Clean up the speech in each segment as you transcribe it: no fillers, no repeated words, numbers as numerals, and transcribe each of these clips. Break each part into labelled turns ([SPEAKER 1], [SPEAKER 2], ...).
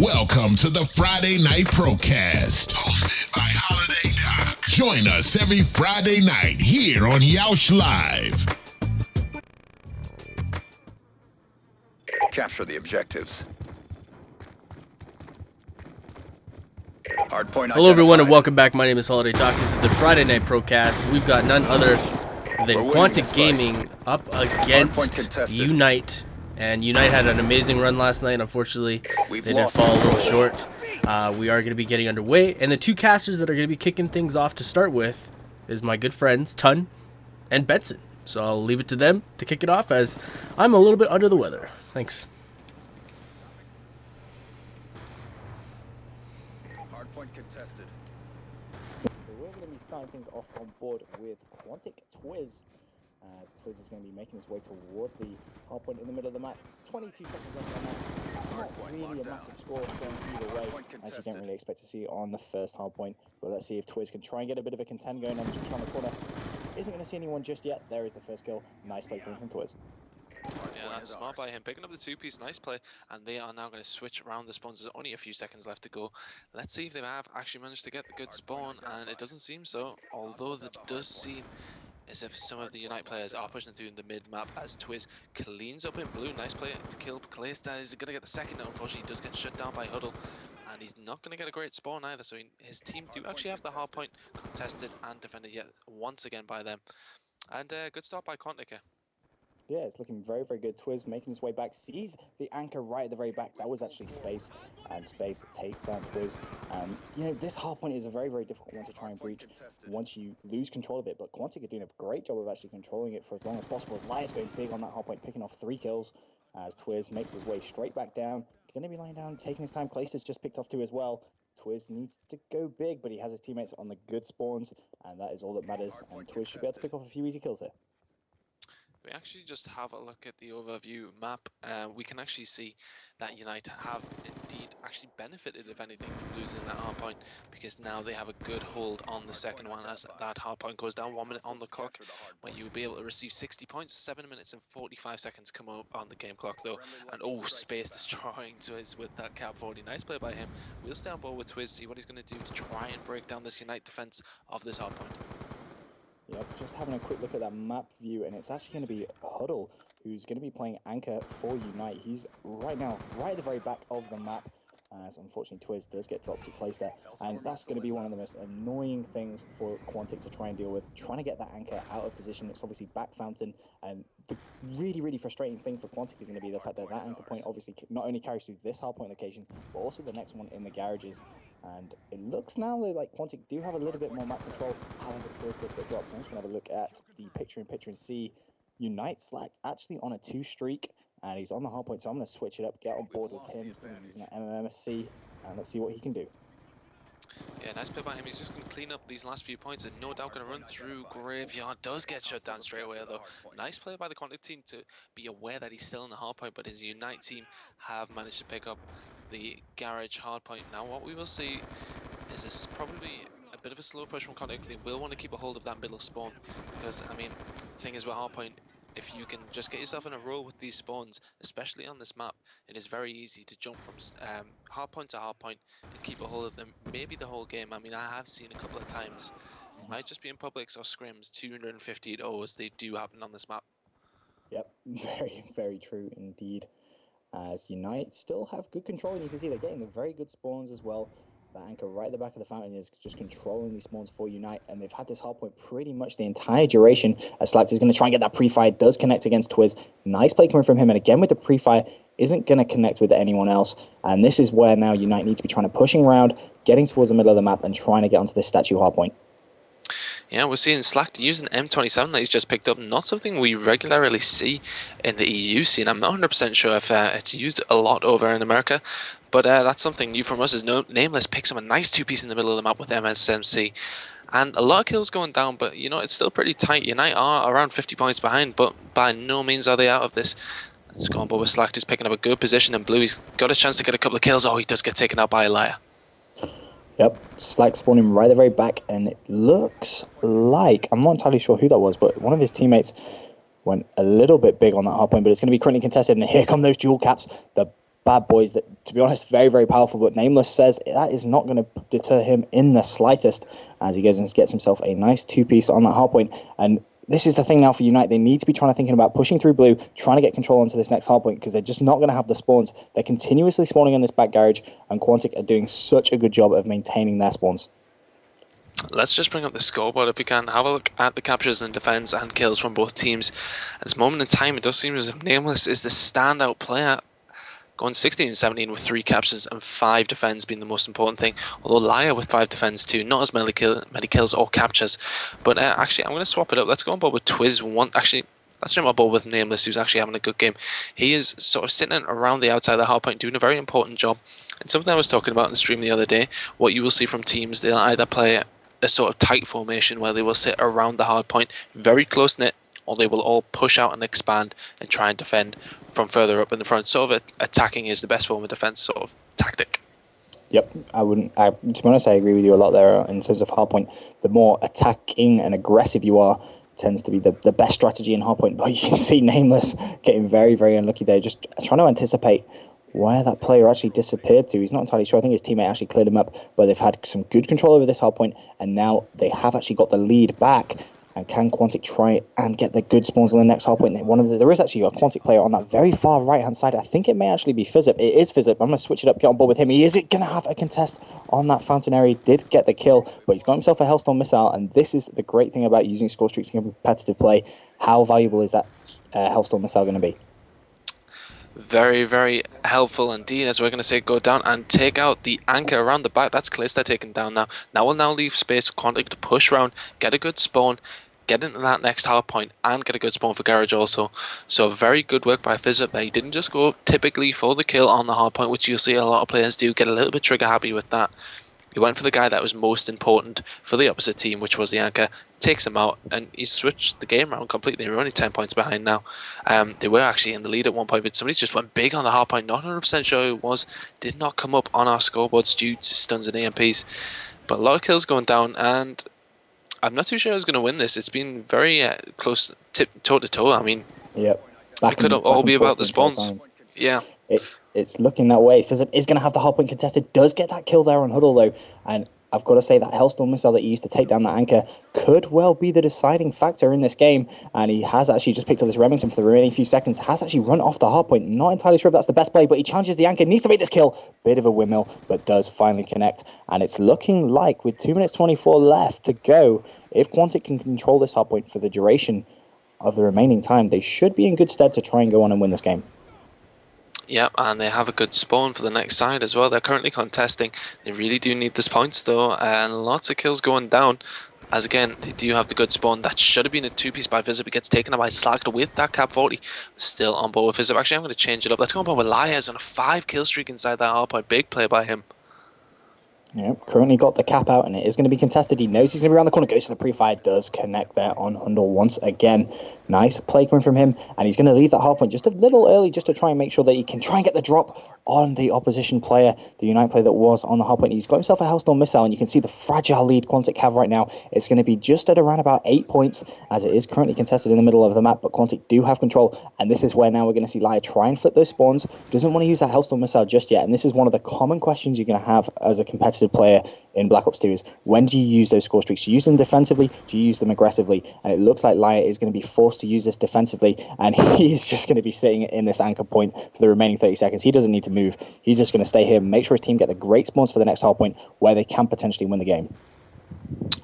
[SPEAKER 1] Welcome to the Friday Night Procast, hosted by Holiday Doc. Join us every Friday night here on YeouschLive.
[SPEAKER 2] Capture the objectives. Hardpoint
[SPEAKER 3] Hello everyone and welcome back. My name is Holiday Doc. This is the Friday Night Procast. We've got none other than QuanticGaming up against UNiTE. And UNiTE had an amazing run last night. Unfortunately, they did fall a little short. We are going to be getting underway. And the two casters that are going to be kicking things off to start with is my good friends, Tun and Benson. So I'll leave it to them to kick it off as I'm a little bit under the weather. Thanks.
[SPEAKER 2] Hardpoint contested.
[SPEAKER 4] We're going to be starting things off on board with Quantic Twiz. As Twiz is going to be making his way towards the hard point in the middle of the map. It's 22 seconds left on that. Not really a massive score going either way, as you don't really expect to see on the first hard point. But let's see if Twiz can try and get a bit of a contend going on just around the corner. Isn't going to see anyone just yet. There is the first kill. Nice play coming from Twiz.
[SPEAKER 5] Yeah, that's smart by him, picking up the two-piece, nice play, and they are now going to switch around the spawns. There's only a few seconds left to go. Let's see if they have actually managed to get the good spawn, and it doesn't seem so, although it does seem as if some of the UNiTE players are pushing through in the mid-map as Twiz cleans up in blue. Nice play to kill Kalista. He's going to get the second, unfortunately he does get shut down by Huddle, and he's not going to get a great spawn either, so his team do actually have the hard point contested and defended yet once again by them. And good start by Quantic here.
[SPEAKER 4] Yeah, it's looking very, very good. Twiz making his way back, sees the anchor right at the very back. That was actually Space, and Space takes down Twiz. You know, this hard point is a very, very difficult one to try and breach once you lose control of it, but Quantic are doing a great job of actually controlling it for as long as possible. As Lia's going big on that hard point, picking off 3 kills, as Twiz makes his way straight back down. Going to be lying down, taking his time. Clayster's just picked off 2 as well. Twiz needs to go big, but he has his teammates on the good spawns, and that is all that matters, and Twiz should be able to pick off a few easy kills there.
[SPEAKER 5] We actually just have a look at the overview map. We can actually see that UNiTE have indeed actually benefited, if anything, from losing that hard point, because now they have a good hold on the second one as that hard point goes down 1 minute on the clock, when you will be able to receive 60 points. 7 minutes and 45 seconds come up on the game clock though, and Space destroying Twiz with that cap 40. Nice play by him. We'll stay on board with Twiz, see what he's going to do to try and break down this UNiTE defense of this hard point.
[SPEAKER 4] Yep, just having a quick look at that map view, and it's actually going to be Huddle who's going to be playing anchor for UNiTE. He's right now right at the very back of the map, as unfortunately Twiz does get dropped to place there, and that's going to be one of the most annoying things for Quantic to try and deal with, trying to get that anchor out of position. It's obviously back fountain, and the really, really frustrating thing for Quantic is going to be the fact that that anchor point obviously not only carries through this hard point location, but also the next one in the garages. And it looks now like Quantic do have a little bit more map control. However, Twiz does get dropped. So I'm just going to have a look at the picture-in-picture and see UNiTE Slack actually on a 2 streak, and he's on the hard point. So I'm going to switch it up, get on board with him. He's going to be using that MMSC, and let's see what he can do.
[SPEAKER 5] Yeah, nice play by him. He's just going to clean up these last few points and no doubt going to run through Graveyard. Does get shut down straight away though. Nice play by the Quantic team to be aware that he's still in the hard point, but his UNiTE team have managed to pick up the garage hard point. Now what we will see is this probably a bit of a slow push from Quantic. They will want to keep a hold of that middle spawn, because I mean, the thing is with hard point, if you can just get yourself in a row with these spawns, especially on this map, it is very easy to jump from hard point to hard point and keep a hold of them maybe the whole game. I mean, I have seen a couple of times, it might just be in publics or scrims, 250 O's, they do happen on this map.
[SPEAKER 4] Yep, very, very true indeed. As UNiTE still have good control, and you can see they're getting the very good spawns as well. That anchor right at the back of the fountain is just controlling these spawns for UNiTE, and they've had this hard point pretty much the entire duration. As Slacked is going to try and get that pre-fire, does connect against Twiz. Nice play coming from him, and again with the pre-fire, isn't going to connect with anyone else. And this is where now UNiTE need to be trying to pushing around, getting towards the middle of the map, and trying to get onto this statue hard point.
[SPEAKER 5] Yeah, we're seeing Slack using M27 that he's just picked up. Not something we regularly see in the EU scene. I'm not 100% sure if it's used a lot over in America, but that's something new from us. Is Nameless picks up a nice 2-piece in the middle of the map with MSMC. And a lot of kills going down, but you know, it's still pretty tight. UNiTE are around 50 points behind, but by no means are they out of this. Let's go on board with Slack, who's picking up a good position in blue. He's got a chance to get a couple of kills. Oh, he does get taken out by Elia.
[SPEAKER 4] Yep, Slack spawning right at the very back, and it looks like, I'm not entirely sure who that was, but one of his teammates went a little bit big on that hard point, but it's going to be currently contested, and here come those dual caps. The bad boys that, to be honest, very, very powerful. But Nameless says that is not going to deter him in the slightest, as he goes and gets himself a nice two-piece on that hardpoint. And this is the thing now for UNiTE. They need to be thinking about pushing through blue, trying to get control onto this next hardpoint, because they're just not going to have the spawns. They're continuously spawning in this back garage, and Quantic are doing such a good job of maintaining their spawns.
[SPEAKER 5] Let's just bring up the scoreboard if we can. Have a look at the captures and defense and kills from both teams. At this moment in time, it does seem as if Nameless is the standout player, going 16 and 17 with 3 captures and 5 defends being the most important thing. Although Liar with 5 defends too, not as many kills or captures. But actually, I'm going to swap it up. Let's go on board with Twiz. Let's jump on board with Nameless, who's actually having a good game. He is sort of sitting around the outside of the hardpoint, doing a very important job. And something I was talking about in the stream the other day, what you will see from teams, they'll either play a sort of tight formation where they will sit around the hardpoint, very close knit, or they will all push out and expand and try and defend from further up in the front. Sort of attacking is the best form of defense sort of tactic.
[SPEAKER 4] Yep, to be honest, I agree with you a lot there in terms of hardpoint. The more attacking and aggressive you are, tends to be the best strategy in hardpoint. But you can see Nameless getting very, very unlucky there, just trying to anticipate where that player actually disappeared to. He's not entirely sure. I think his teammate actually cleared him up, but they've had some good control over this hardpoint, and now they have actually got the lead back. And can Quantic try and get the good spawns on the next hardpoint? There is actually a Quantic player on that very far right-hand side. I think it may actually be Fizzip. It is Fizzip. I'm going to switch it up, get on board with him. Is it going to have a contest on that fountain area? He did get the kill, but he's got himself a Hellstorm missile, and this is the great thing about using score streaks in competitive play. How valuable is that Hellstorm missile going to be?
[SPEAKER 5] Very, very helpful indeed, as we're going to say, go down and take out the anchor around the back. That's Calista taken down now. Now we'll leave space for Quantic to push around, get a good spawn, get into that next hard point, and get a good spawn for Garage also. So very good work by Fizzip there. He didn't just go typically for the kill on the hard point, which you'll see a lot of players do, get a little bit trigger happy with that. He went for the guy that was most important for the opposite team, which was the anchor, takes him out, and he switched the game around completely. We're only 10 points behind now. They were actually in the lead at one point, but somebody just went big on the hard point. Not 100% sure who it was. Did not come up on our scoreboards due to stuns and AMPs. But a lot of kills going down, and I'm not too sure who's going to win this. It's been very close, toe to toe. I mean,
[SPEAKER 4] yep.
[SPEAKER 5] It could all be about the spawns. Yeah.
[SPEAKER 4] It's looking that way. Fizzip is going to have the hardpoint contested. Does get that kill there on Huddle though, and I've got to say that Hellstorm missile that he used to take down that anchor could well be the deciding factor in this game. And he has actually just picked up this Remington for the remaining few seconds. Has actually run off the hardpoint. Not entirely sure if that's the best play, but he challenges the anchor. Needs to make this kill. Bit of a windmill, but does finally connect. And it's looking like with 2 minutes 24 left to go, if Quantic can control this hardpoint for the duration of the remaining time, they should be in good stead to try and go on and win this game.
[SPEAKER 5] Yep, and they have a good spawn for the next side as well. They're currently contesting. They really do need this points though, and lots of kills going down. As again, they do have the good spawn. That should have been a two-piece by Fizzip. It gets taken up by Slacked with that cap 40. Still on board with Fizzip. Actually, I'm going to change it up. Let's go on board with Liaz on a 5 kill streak inside that hardpoint. Big play by him.
[SPEAKER 4] Yep, currently got the cap out, and it is going to be contested. He knows he's going to be around the corner, goes to the pre-fire, does connect there on Hundle once again. Nice play coming from him, and he's going to leave that hardpoint just a little early just to try and make sure that he can try and get the drop on the opposition player, the UNiTE player that was on the hardpoint. He's got himself a Hellstorm missile, and you can see the fragile lead Quantic have right now. It's going to be just at around about 8 points, as it is currently contested in the middle of the map, but Quantic do have control, and this is where now we're going to see Lia try and flip those spawns. Doesn't want to use that Hellstorm missile just yet, and this is one of the common questions you're going to have as a competitive player in Black Ops 2 is, when do you use those score streaks? Do you use them defensively? Do you use them aggressively? And it looks like Lia is going to be forced to use this defensively, and he is just going to be sitting in this anchor point for the remaining 30 seconds. He doesn't need to move. He's just going to stay here, make sure his team get the great spawns for the next hard point where they can potentially win the game.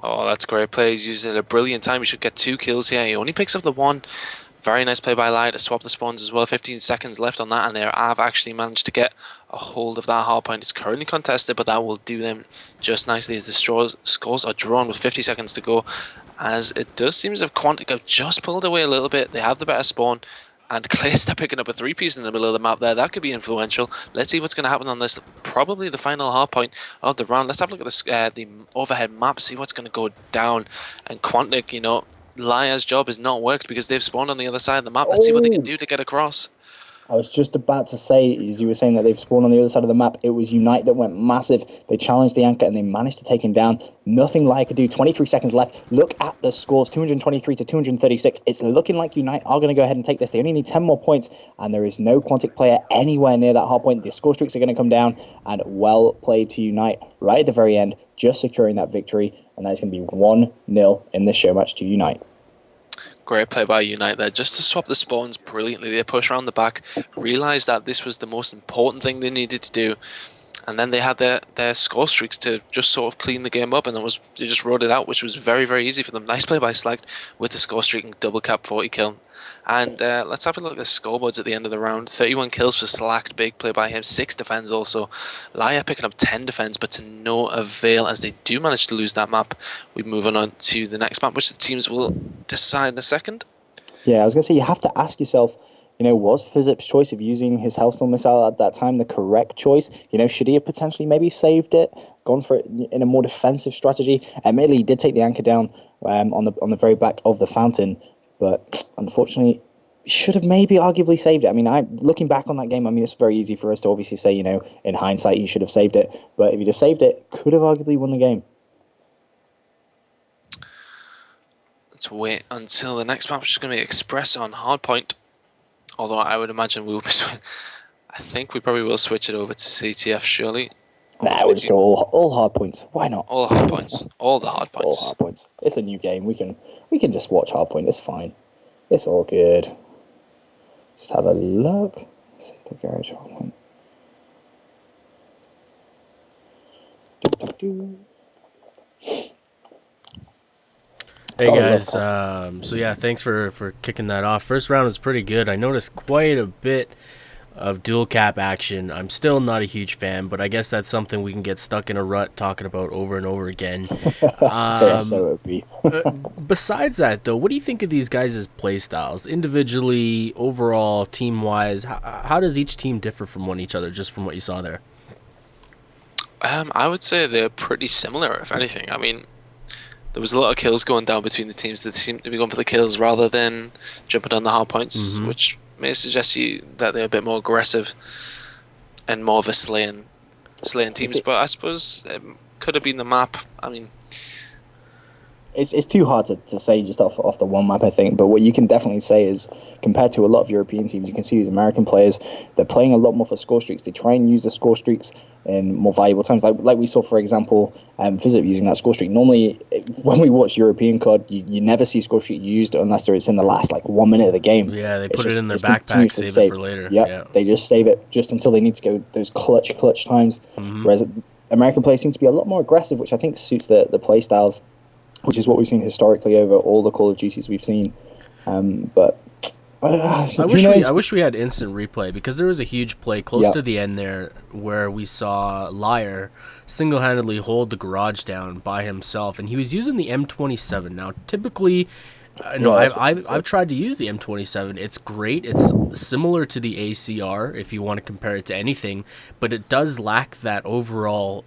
[SPEAKER 5] Oh, that's great play. He's using it a brilliant time. He should get 2 kills here. He only picks up the 1. Very nice play by Lia to swap the spawns as well. 15 seconds left on that, and they have actually managed to get a hold of that hardpoint. It's currently contested, but that will do them just nicely as the scores are drawn with 50 seconds to go. As it does seem as if Quantic have just pulled away a little bit. They have the better spawn, and Clay's picking up a 3-piece in the middle of the map there. That could be influential. Let's see what's going to happen on this. Probably the final hardpoint of the round. Let's have a look at the overhead map, see what's going to go down. And Quantic, you know, Lia's job is not worked because they've spawned on the other side of the map. Let's see what they can do to get across.
[SPEAKER 4] I was just about to say, as you were saying that they've spawned on the other side of the map, it was UNiTE that went massive. They challenged the Anchor and they managed to take him down. Nothing Liar could do. 23 seconds left. Look at the scores, 223 to 236. It's looking like UNiTE are going to go ahead and take this. They only need 10 more points, and there is no Quantic player anywhere near that hard point. The score streaks are going to come down, and well played to UNiTE right at the very end, just securing that victory, and that is going to be 1-0 in this show match to UNiTE.
[SPEAKER 5] Great play by UNiTE there, just to swap the spawns brilliantly. They push around the back, realised that this was the most important thing they needed to do, and then they had their score streaks to just sort of clean the game up, and they just rode it out, which was very, very easy for them. Nice play by Slacked with the score streak and double cap 40 kill. And let's have a look at the scoreboards at the end of the round. 31 kills for Slacked, big play by him, 6 defends also. Liar picking up 10 defends, but to no avail as they do manage to lose that map. We move on to the next map, which the teams will decide in a second.
[SPEAKER 4] Yeah, I was going to say, you have to ask yourself, was Fizzip's choice of using his Hellstorm missile at that time the correct choice? Should he have potentially maybe saved it, gone for it in a more defensive strategy? Admittedly, he did take the Anchor down on the very back of the fountain, but unfortunately, should have maybe arguably saved it. Looking back on that game, it's very easy for us to obviously say, in hindsight, he should have saved it. But if he'd have saved it, could have arguably won the game.
[SPEAKER 5] Let's wait until the next map, which is going to be Express on Hardpoint. Although I would imagine we will be. I think we probably will switch it over to CTF, surely.
[SPEAKER 4] Nah, we'll just go all hard points. Why not?
[SPEAKER 5] All hard points. All the hard points.
[SPEAKER 4] All hard points. It's a new game. We can just watch hard point. It's fine. It's all good. Just have a look. See if the garage hard point.
[SPEAKER 3] Hey guys, so yeah, thanks for kicking that off. First round was pretty good. I noticed quite a bit of dual cap action. I'm still not a huge fan, but I guess that's something we can get stuck in a rut talking about over and over again.
[SPEAKER 4] So OP.
[SPEAKER 3] Besides that, though, what do you think of these guys' play styles? Individually, overall, team-wise, how does each team differ from one each other, just from what you saw there?
[SPEAKER 5] I would say they're pretty similar, if anything. There was a lot of kills going down between the teams that seemed to be going for the kills rather than jumping on the hard points, which may suggest that they're a bit more aggressive and more of a slaying teams. But I suppose it could have been the map.
[SPEAKER 4] It's too hard to say just off the one map, I think. But what you can definitely say is, compared to a lot of European teams, you can see these American players, they're playing a lot more for score streaks. They try and use the score streaks in more valuable times. Like we saw, for example, Fizzip using that score streak. Normally, when we watch European COD, you never see score streak used unless it's in the last 1 minute of the game.
[SPEAKER 3] Yeah, they put it in their backpack, save it for later.
[SPEAKER 4] Yep,
[SPEAKER 3] yeah,
[SPEAKER 4] they just save it just until they need to go those clutch times. Whereas American players seem to be a lot more aggressive, which I think suits the play styles, which is what we've seen historically over all the Call of Duties we've seen. But
[SPEAKER 3] I wish we had instant replay, because there was a huge play close to the end there where we saw Liar single-handedly hold the garage down by himself, and he was using the M27. Now, typically, I've tried to use the M27. It's great. It's similar to the ACR if you want to compare it to anything, but it does lack that overall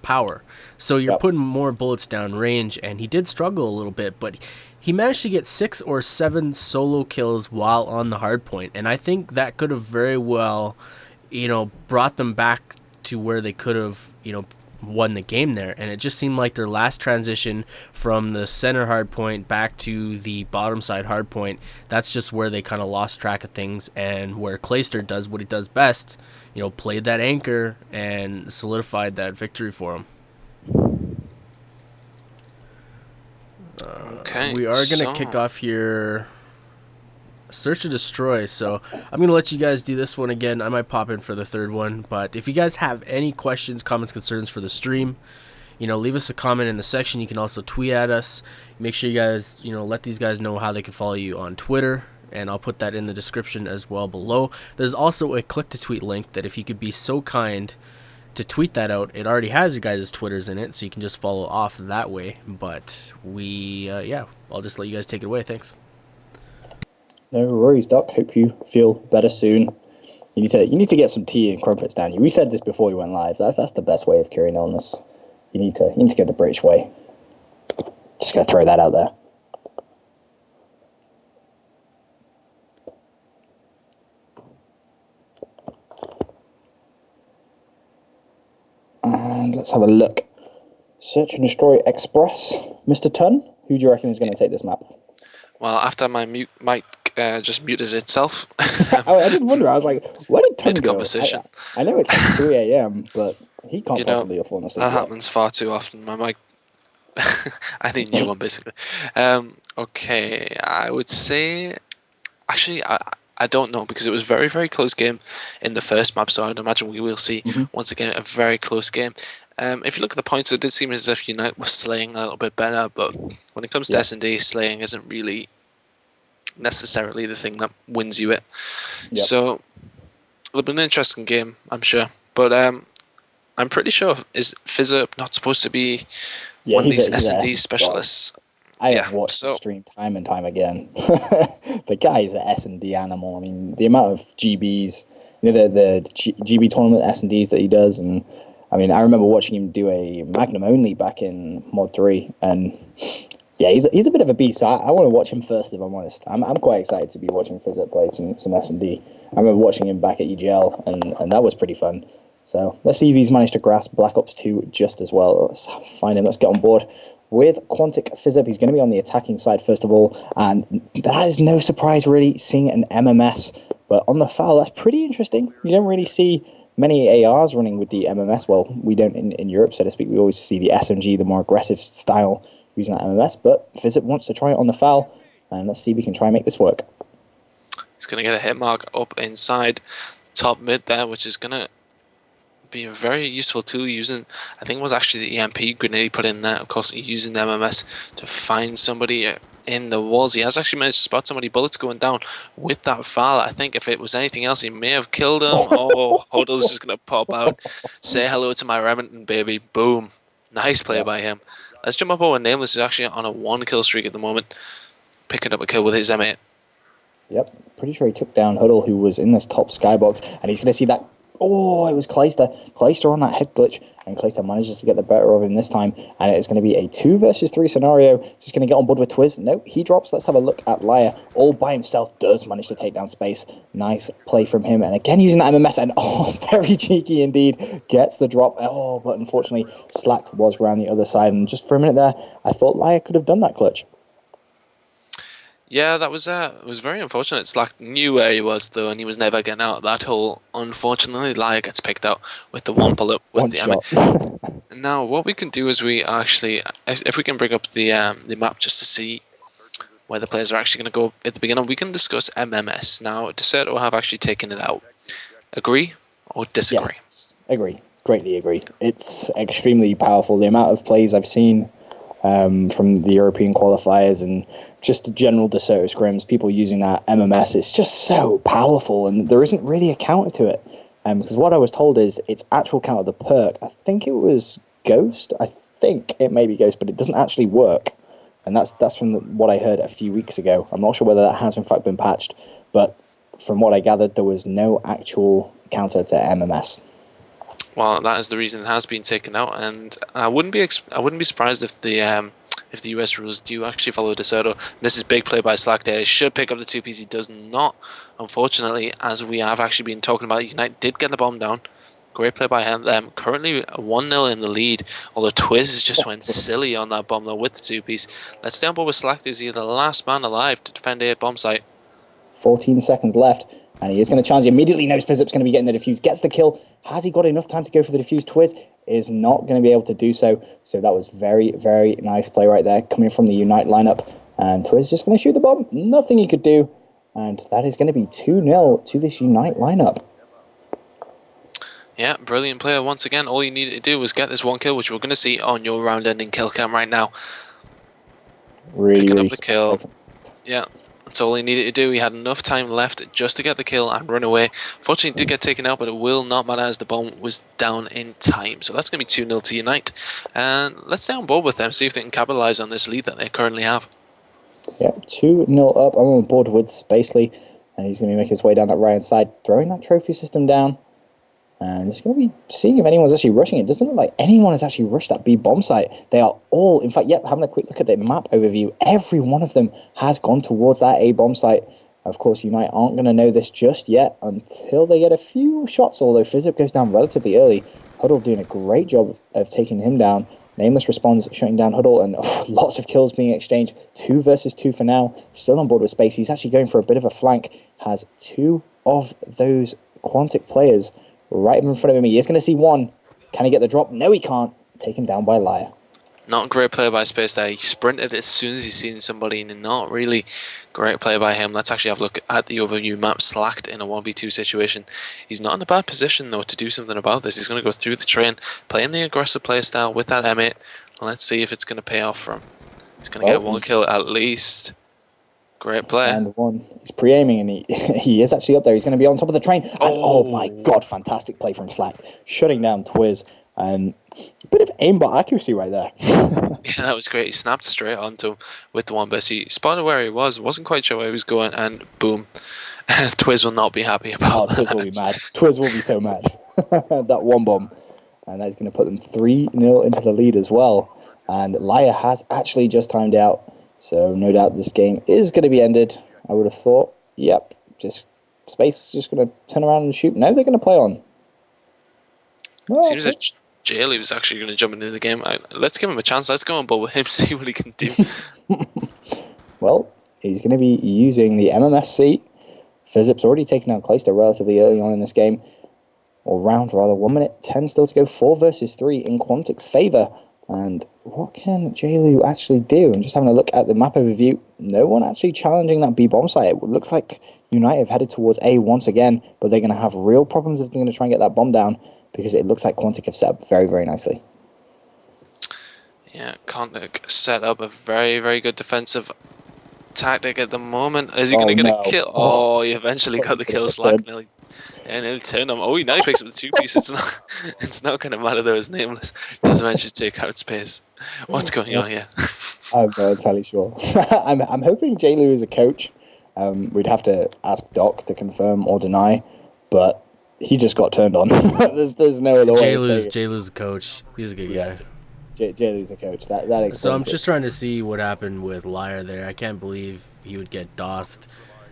[SPEAKER 3] power. So you're putting more bullets down range, and he did struggle a little bit, but he managed to get 6 or 7 solo kills while on the hard point, and I think that could have very well, brought them back to where they could have, won the game there. And it just seemed like their last transition from the center hard point back to the bottom side hard point, that's just where they kind of lost track of things, and where Clayster does what he does best, played that anchor and solidified that victory for him.
[SPEAKER 5] Okay,
[SPEAKER 3] we are going to kick off here Search and Destroy, so I'm going to let you guys do this one again. I might pop in for the third one, but if you guys have any questions, comments, concerns for the stream, leave us a comment in the section. You can also tweet at us. Make sure you guys, let these guys know how they can follow you on Twitter, and I'll put that in the description as well below. There's also a click-to-tweet link that if you could be so kind to tweet that out, it already has your guys' Twitters in it, so you can just follow off that way. But I'll just let you guys take it away. Thanks.
[SPEAKER 4] No worries, Doc. Hope you feel better soon. You need to get some tea and crumpets down you. We said this before we went live. That's the best way of curing illness. You need to go the British way. Just gonna throw that out there. And let's have a look. Search and Destroy Express. Mr. Tun, who do you reckon is going to take this map?
[SPEAKER 5] Well, after my mic just muted itself.
[SPEAKER 4] I did wonder. I was like, where did Tun go?
[SPEAKER 5] Mid-conversation.
[SPEAKER 4] I know it's like 3 a.m., but he can't possibly have fallen asleep
[SPEAKER 5] that
[SPEAKER 4] yet.
[SPEAKER 5] happens far too often. My mic... I need a new one, basically. Okay, I would say... Actually, I don't know, because it was very, very close game in the first map, so I'd imagine we will see, once again, a very close game. If you look at the points, it did seem as if UNiTE was slaying a little bit better, but when it comes to S&D, slaying isn't really necessarily the thing that wins you it. So it'll be an interesting game, I'm sure. But I'm pretty sure, is FizzUp not supposed to be one of these S&D specialists?
[SPEAKER 4] I have watched the stream time and time again. The guy is an S&D animal. I mean, the amount of GBs, the GB tournament S&Ds that he does, and I mean, I remember watching him do a Magnum only back in Mod 3, and yeah, he's a bit of a beast. So I want to watch him first, if I'm honest. I'm quite excited to be watching FizzUp play some S&D. I remember watching him back at EGL, and that was pretty fun. So let's see if he's managed to grasp Black Ops 2 just as well. Let's find him. Let's get on board with Quantic FizzUp. He's going to be on the attacking side first of all, and that is no surprise really, seeing an MMS. But on the foul, that's pretty interesting. You don't really see many ARs running with the MMS. Well, we don't in Europe, so to speak. We always see the SMG, the more aggressive style, using that MMS. But FizzUp wants to try it on the foul, and let's see if we can try and make this work.
[SPEAKER 5] He's going to get a hit mark up inside top mid there, which is going to be a very useful tool, using, I think it was actually the EMP grenade he put in there, of course, using the MMS to find somebody in the walls. He has actually managed to spot somebody, bullets going down with that foul. I think if it was anything else, he may have killed him. Oh, Hodl's just going to pop out, say hello to my Remington, baby. Boom. Nice play by him. Let's jump up over Nameless, who's actually on a 1-kill streak at the moment, picking up a kill with his M8.
[SPEAKER 4] Yep, pretty sure he took down Huddle, who was in this top skybox, and he's going to see that. Oh, it was Clayster. Clayster on that head glitch, and Clayster manages to get the better of him this time, and it's going to be a 2 versus 3 scenario. Just going to get on board with Twiz. No, he drops. Let's have a look at Liar. All by himself, does manage to take down Space. Nice play from him, and again using that MMS, and very cheeky indeed. Gets the drop. Oh, but unfortunately, Slacked was around the other side, and just for a minute there, I thought Liar could have done that clutch.
[SPEAKER 5] Yeah, that was it was very unfortunate. Slack knew where he was though, and he was never getting out of that hole. Unfortunately, Liar gets picked out with the one bullet with the shot. Now, what we can do is we actually, if we can bring up the map just to see where the players are actually going to go at the beginning, we can discuss MMS. Now, Deserto have actually taken it out. Agree or disagree?
[SPEAKER 4] Yes, agree. Greatly agree. It's extremely powerful. The amount of plays I've seen from the European qualifiers and just general Deserto scrims, people using that MMS, it's just so powerful, and there isn't really a counter to it. Because what I was told is its actual counter, the perk, I think it was Ghost. I think it may be Ghost, but it doesn't actually work. And that's from what I heard a few weeks ago. I'm not sure whether that has in fact been patched, but from what I gathered, there was no actual counter to MMS.
[SPEAKER 5] Well, that is the reason it has been taken out, and I wouldn't be surprised if the US rules do actually follow Deserto. This is big play by Slack there. He should pick up the 2 piece. He does not, unfortunately, as we have actually been talking about. UNiTE did get the bomb down. Great play by him. Currently 1-0 in the lead, although Twiz just went silly on that bomb though with the 2 piece. Let's stay on board with Slack. Is he the last man alive to defend a bomb site?
[SPEAKER 4] 14 seconds left, and he is going to challenge. He immediately knows FizzUp's going to be getting the defuse. Gets the kill. Has he got enough time to go for the defuse? Twiz is not going to be able to do so. So that was very, very nice play right there, coming from the UNiTE lineup. And Twiz just going to shoot the bomb. Nothing he could do. And that is going to be 2-0 to this UNiTE lineup.
[SPEAKER 5] Yeah, brilliant player once again. All you needed to do was get this 1 kill, which we're going to see on your round-ending kill cam right now. Picking up the kill. Yeah. That's all he needed to do. He had enough time left just to get the kill and run away. Fortunately, it did get taken out, but it will not matter as the bomb was down in time. So that's going to be 2-0 to UNiTE. And let's stay on board with them, see if they can capitalize on this lead that they currently have.
[SPEAKER 4] Yeah, 2-0 up. I'm on board with Spacely, and he's going to make his way down that right-hand side, throwing that trophy system down. And he's going to be seeing if anyone's actually rushing it. It doesn't look like anyone has actually rushed that B bomb site. They are all, in fact, yep, having a quick look at the map overview, every one of them has gone towards that A bomb site. Of course, UNiTE aren't going to know this just yet until they get a few shots, although FizzUp goes down relatively early. Huddle doing a great job of taking him down. Nameless responds, shutting down Huddle, and lots of kills being exchanged. 2 versus 2 for now. Still on board with Space. He's actually going for a bit of a flank. Has 2 of those Quantic players right in front of him. He is going to see one. Can he get the drop? No, he can't. Taken down by Liar.
[SPEAKER 5] Not a great play by Space there. He sprinted as soon as he's seen somebody, and not really great play by him. Let's actually have a look at the overview map. Slacked in a 1v2 situation. He's not in a bad position, though, to do something about this. He's going to go through the train, playing the aggressive play style with that M8. Let's see if it's going to pay off for him. He's going to get 1 kill at least. Great play.
[SPEAKER 4] And 1. He's pre-aiming, and he is actually up there. He's going to be on top of the train. And oh my god, fantastic play from Slacked. Shutting down Twiz. And a bit of aimbot accuracy right there.
[SPEAKER 5] Yeah, that was great. He snapped straight onto him with the 1 burst. He spotted where he wasn't quite sure where he was going, and boom. Twiz will not be happy about that.
[SPEAKER 4] Twiz will be mad. Twiz will be so mad. That 1 bomb. And that's going to put them 3-0 into the lead as well. And Liar has actually just timed out. So no doubt this game is going to be ended. I would have thought, yep, just Space just going to turn around and shoot. No, they're going to play on.
[SPEAKER 5] Well, seems that Jailey was actually going to jump into the game. Let's give him a chance. Let's go on board with him, see what he can do.
[SPEAKER 4] Well, he's going to be using the MMSC. Fizzip's already taken out Clayster relatively early on in this game. Or round, rather. 1 minute 10 still to go. 4 versus 3 in Quantic's favour. And what can JLU actually do? I'm just having a look at the map overview. No one actually challenging that B bomb site. It looks like UNiTE have headed towards A once again, but they're going to have real problems if they're going to try and get that bomb down, because it looks like Quantic have set up very, very nicely.
[SPEAKER 5] Yeah, Quantic set up a very, very good defensive tactic at the moment. Is he going to get a kill? Oh, he eventually got the kill. Slack nearly. And he'll turn him. Oh, now he picks up the 2-piece. It's not going to matter though. It's Nameless. Doesn't manage to take out Space. What's going on here?
[SPEAKER 4] I'm not entirely sure. I'm hoping JLU is a coach. We'd have to ask Doc to confirm or deny, but he just got turned on. there's no other way.
[SPEAKER 3] JLU's a coach. He's a good guy.
[SPEAKER 4] JLU's a coach. That explains
[SPEAKER 3] So I'm just trying to see what happened with Liar there. I can't believe he would get DOSed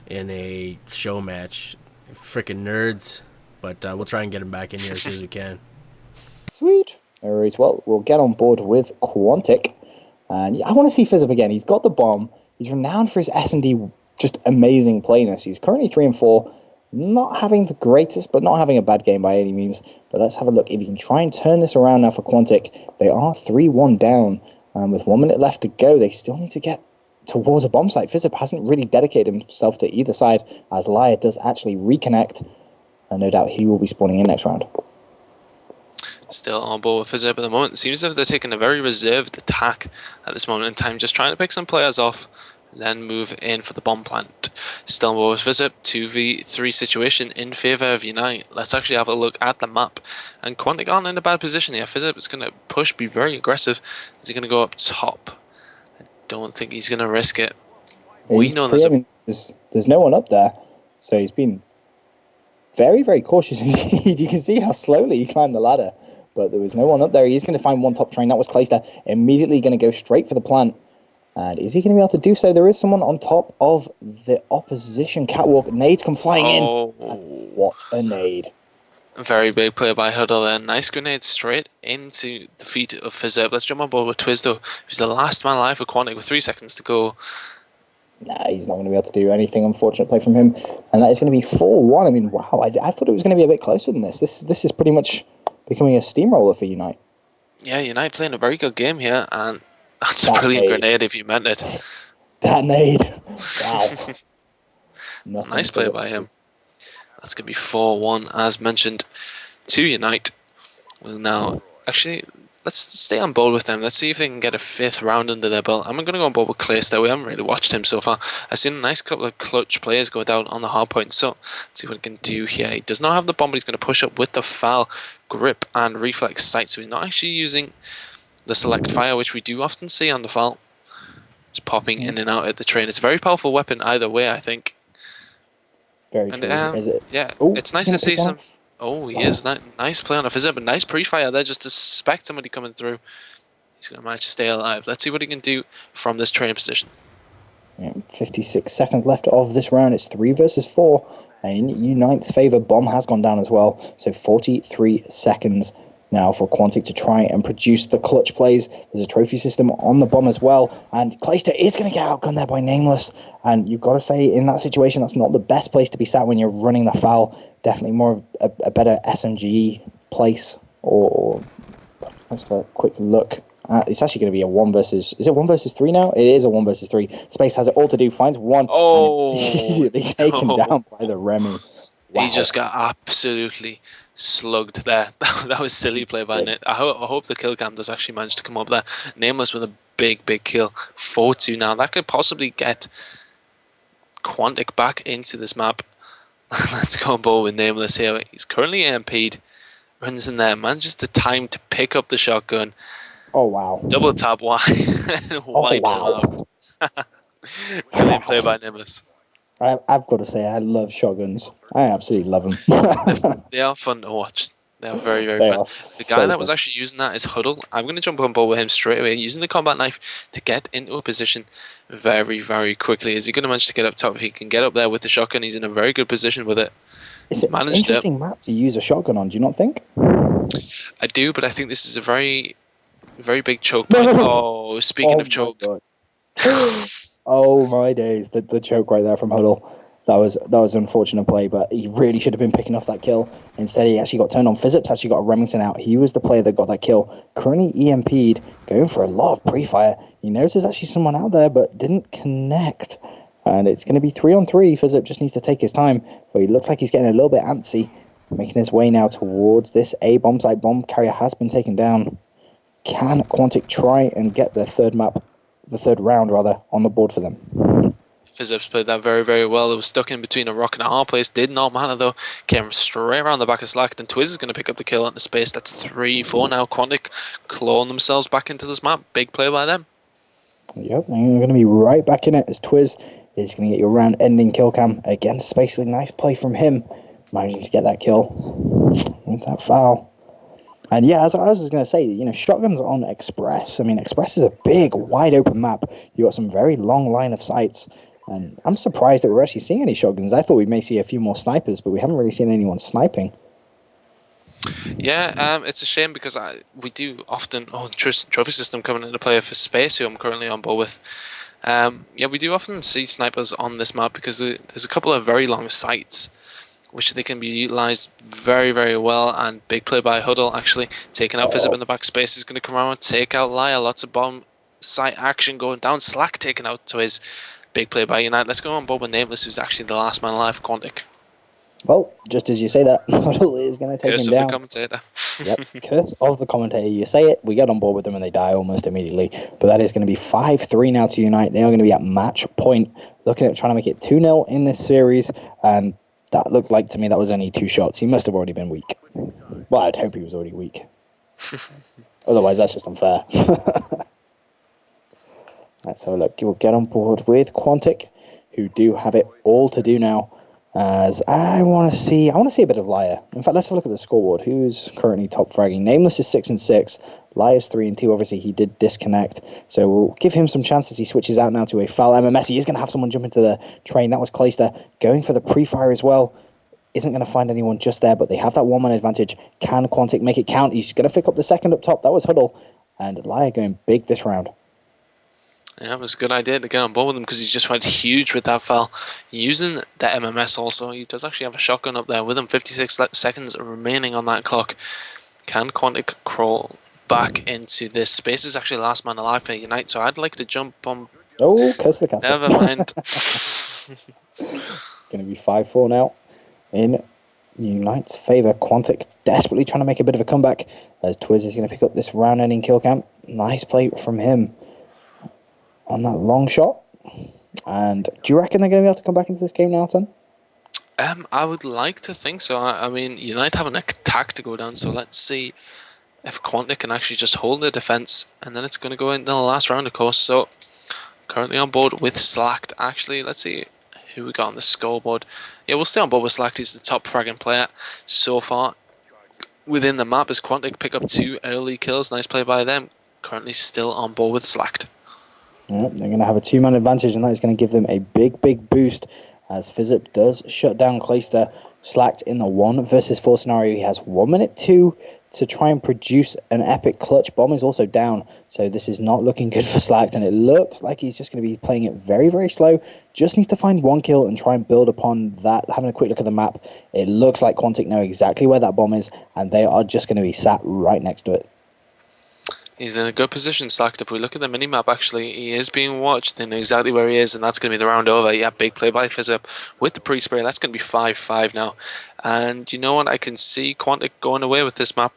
[SPEAKER 3] in a show match. Freaking nerds. But we'll try and get him back in here as soon as we can.
[SPEAKER 4] Sweet. No worries. Well, we'll get on board with Quantic. And I want to see Fizzip again. He's got the bomb. He's renowned for his S&D just amazing playness. He's currently 3-4. Not having the greatest, but not having a bad game by any means. But let's have a look if he can try and turn this around now for Quantic. They are 3-1 down. With 1 minute left to go, they still need to get towards a bomb site. Fizzip hasn't really dedicated himself to either side, as Liar does actually reconnect. And no doubt he will be spawning in next round.
[SPEAKER 5] Still on board with Fizzip at the moment. It seems as if they're taking a very reserved attack at this moment in time, just trying to pick some players off, then move in for the bomb plant. Still on board with Fizzip. 2v3 situation in favour of UNiTE. Let's actually have a look at the map. And Quantic aren't in a bad position here. Fizzip is going to push, be very aggressive. Is he going to go up top? I don't think he's going to risk it. We know
[SPEAKER 4] there's no one up there, so he's been very, very cautious indeed. You can see how slowly he climbed the ladder, but there was no one up there. He's going to find one top train. That was Clayster. Immediately going to go straight for the plant. And is he going to be able to do so? There is someone on top of the opposition catwalk. Nades come flying in. And what a nade.
[SPEAKER 5] A very big play by Huddle there. Nice grenade straight into the feet of Fizzip. Let's jump on board with Twiz though. He's the last man alive for Quantic with 3 seconds to go.
[SPEAKER 4] Nah, he's not going to be able to do anything. Unfortunate play from him. And that is going to be 4-1. I mean, wow. I thought it was going to be a bit closer than this. This is pretty much becoming a steamroller for UNiTE.
[SPEAKER 5] Yeah, UNiTE playing a very good game here, and that's a brilliant grenade if you meant it.
[SPEAKER 4] That nade. Wow.
[SPEAKER 5] Nice play by him. That's going to be 4-1, as mentioned, to UNiTE. Well, now, actually, let's stay on board with them. Let's see if they can get a 5th round under their belt. I'm going to go on board with Clayster. We haven't really watched him so far. I've seen a nice couple of clutch players go down on the hard point, so let's see what he can do here. He does not have the bomb, but he's going to push up with the foul, grip, and reflex sight, so he's not actually using the select fire, which we do often see on the foul. Just popping in and out at the train. It's a very powerful weapon either way, I think.
[SPEAKER 4] Very true. Is it?
[SPEAKER 5] Yeah, it's nice to see some. Oh, he is. Nice play on a Fizzip, but nice pre-fire there just to suspect somebody coming through. He's going to manage to stay alive. Let's see what he can do from this train position.
[SPEAKER 4] Yeah, 56 seconds left of this round. It's 3 versus 4. And in UNiTE's favour, bomb has gone down as well. So 43 seconds now for Quantic to try and produce the clutch plays. There's a trophy system on the bomb as well, and Clayster is going to get outgunned there by Nameless, and you've got to say, in that situation, that's not the best place to be sat when you're running the foul. Definitely more of a better SMG place, or let's have a quick look. It's actually going to be a 1 versus... Is it 1 versus 3 now? It is a 1 versus 3. Space has it all to do, finds one,
[SPEAKER 5] Oh,
[SPEAKER 4] and immediately taken
[SPEAKER 5] no.
[SPEAKER 4] down by the Remy. Wow.
[SPEAKER 5] He just got absolutely slugged there. That was silly play by Nit. I hope the kill cam does actually manage to come up there. Nameless with a big kill. 4-2 now. That could possibly get Quantic back into this map. Let's go on board with Nameless here. He's currently AMP'd. Runs in there, manages to time to pick up the shotgun.
[SPEAKER 4] Oh, wow.
[SPEAKER 5] Double tap Y and wipes him out. Brilliant play by Nameless.
[SPEAKER 4] I've got to say, I love shotguns. I absolutely love them.
[SPEAKER 5] They are fun to watch. They are very
[SPEAKER 4] They
[SPEAKER 5] fun.
[SPEAKER 4] are
[SPEAKER 5] The guy that was actually using that is Huddle. I'm going to jump on board with him straight away, using the combat knife to get into a position very quickly. Is he going to manage to get up top? If he can get up there with the shotgun, he's in a very good position with it.
[SPEAKER 4] It's an interesting map to use a shotgun on, do you not think?
[SPEAKER 5] I do, but I think this is a very big choke point. Oh, speaking of choke.
[SPEAKER 4] Oh my days, the choke right there from Huddle. That was an unfortunate play, but he really should have been picking off that kill. Instead, he actually got turned on. Physips actually got a Remington out. He was the player that got that kill. Currently EMP'd, going for a lot of pre-fire. He knows there's actually someone out there, but didn't connect. And it's going to be 3-on-3. Physips just needs to take his time, but he looks like he's getting a little bit antsy, making his way now towards this A bomb site. Bomb carrier has been taken down. Can Quantic try and get the third round on the board for them?
[SPEAKER 5] Physips played that very well. It was stuck in between a rock and a hard place. Did not matter though. Came straight around the back of Slacked, and Twiz is going to pick up the kill at the space. That's 3-4 now. Quantic clawing themselves back into this map. Big play by them.
[SPEAKER 4] Yep, and you're going to be right back in it as Twiz is going to get your round-ending kill cam against Spacely. Nice play from him, managing to get that kill with that foul. And yeah, as I was going to say, shotguns on Express. I mean, Express is a big, wide-open map. You got some very long line of sights. And I'm surprised that we're actually seeing any shotguns. I thought we may see a few more snipers, but we haven't really seen anyone sniping.
[SPEAKER 5] Yeah, it's a shame because we do often... Oh, the trophy system coming into play for Space, who I'm currently on board with. Yeah, we do often see snipers on this map because there's a couple of very long sights which they can be utilised very well, and big play by Huddle actually taking out Physips in the back. Space is going to come around and take out Liar. Lots of bomb site action going down. Slack taken out to his big play by UNiTE. Let's go on board with Nameless, who's actually the last man alive, Quantic.
[SPEAKER 4] Well, just as you say that, Huddle is going to take
[SPEAKER 5] Curse
[SPEAKER 4] him down.
[SPEAKER 5] Curse of the commentator.
[SPEAKER 4] Yep, curse of the commentator. You say it, we get on board with them and they die almost immediately. But that is going to be 5-3 now to UNiTE. They are going to be at match point, looking at trying to make it 2-0 in this series, and that looked like to me that was only 2 shots. He must have already been weak. Well, I'd hope he was already weak. Otherwise, that's just unfair. Let's have a look. We'll get on board with Quantic, who do have it all to do now. As I want to see a bit of Liar. In fact, let's have a look at the scoreboard. Who's currently top fragging? Nameless is 6-6. Liar's 3-2. Obviously, he did disconnect, so we'll give him some chances. He switches out now to a foul MMS. He is going to have someone jump into the train. That was Clayster going for the pre-fire as well. Isn't going to find anyone just there, but they have that one-man advantage. Can Quantic make it count? He's going to pick up the second up top. That was Huddle, and Liar going big this round.
[SPEAKER 5] Yeah, it was a good idea to get on board with him because he's just went huge with that foul. Using the MMS also, he does actually have a shotgun up there with him. 56 seconds remaining on that clock. Can Quantic crawl back into this? Space is actually the last man alive for UNiTE, so I'd like to jump on...
[SPEAKER 4] Oh, curse the caster.
[SPEAKER 5] Never mind.
[SPEAKER 4] It's going to be 5-4 now in UNiTE's favour. Quantic desperately trying to make a bit of a comeback as Twiz is going to pick up this round-ending kill cam. Nice play from him on that long shot. And do you reckon they're going to be able to come back into this game now, Ton?
[SPEAKER 5] I would like to think so. I mean, UNiTE have an attack to go down, so let's see if Quantic can actually just hold their defense, and then it's going to go into the last round, of course. So currently on board with Slacked. Actually, let's see who we got on the scoreboard. Yeah, we'll stay on board with Slacked. He's the top fragging player so far within the map as Quantic pick up 2 early kills. Nice play by them. Currently still on board with Slacked.
[SPEAKER 4] Yep, they're going to have a 2-man advantage, and that is going to give them a big boost as Fizzip does shut down Clayster. Slacked in the 1 versus 4 scenario. He has 1 minute 2 to try and produce an epic clutch. Bomb is also down, so this is not looking good for Slacked, and it looks like he's just going to be playing it very, very slow. Just needs to find 1 kill and try and build upon that. Having a quick look at the map, it looks like Quantic know exactly where that bomb is, and they are just going to be sat right next to it.
[SPEAKER 5] He's in a good position, Slacked. If we look at the minimap, actually, he is being watched. They know exactly where he is, and that's going to be the round over. Yeah, big play by Fizzip with the pre-spray. That's going to be 5-5 now. And you know what? I can see Quantic going away with this map.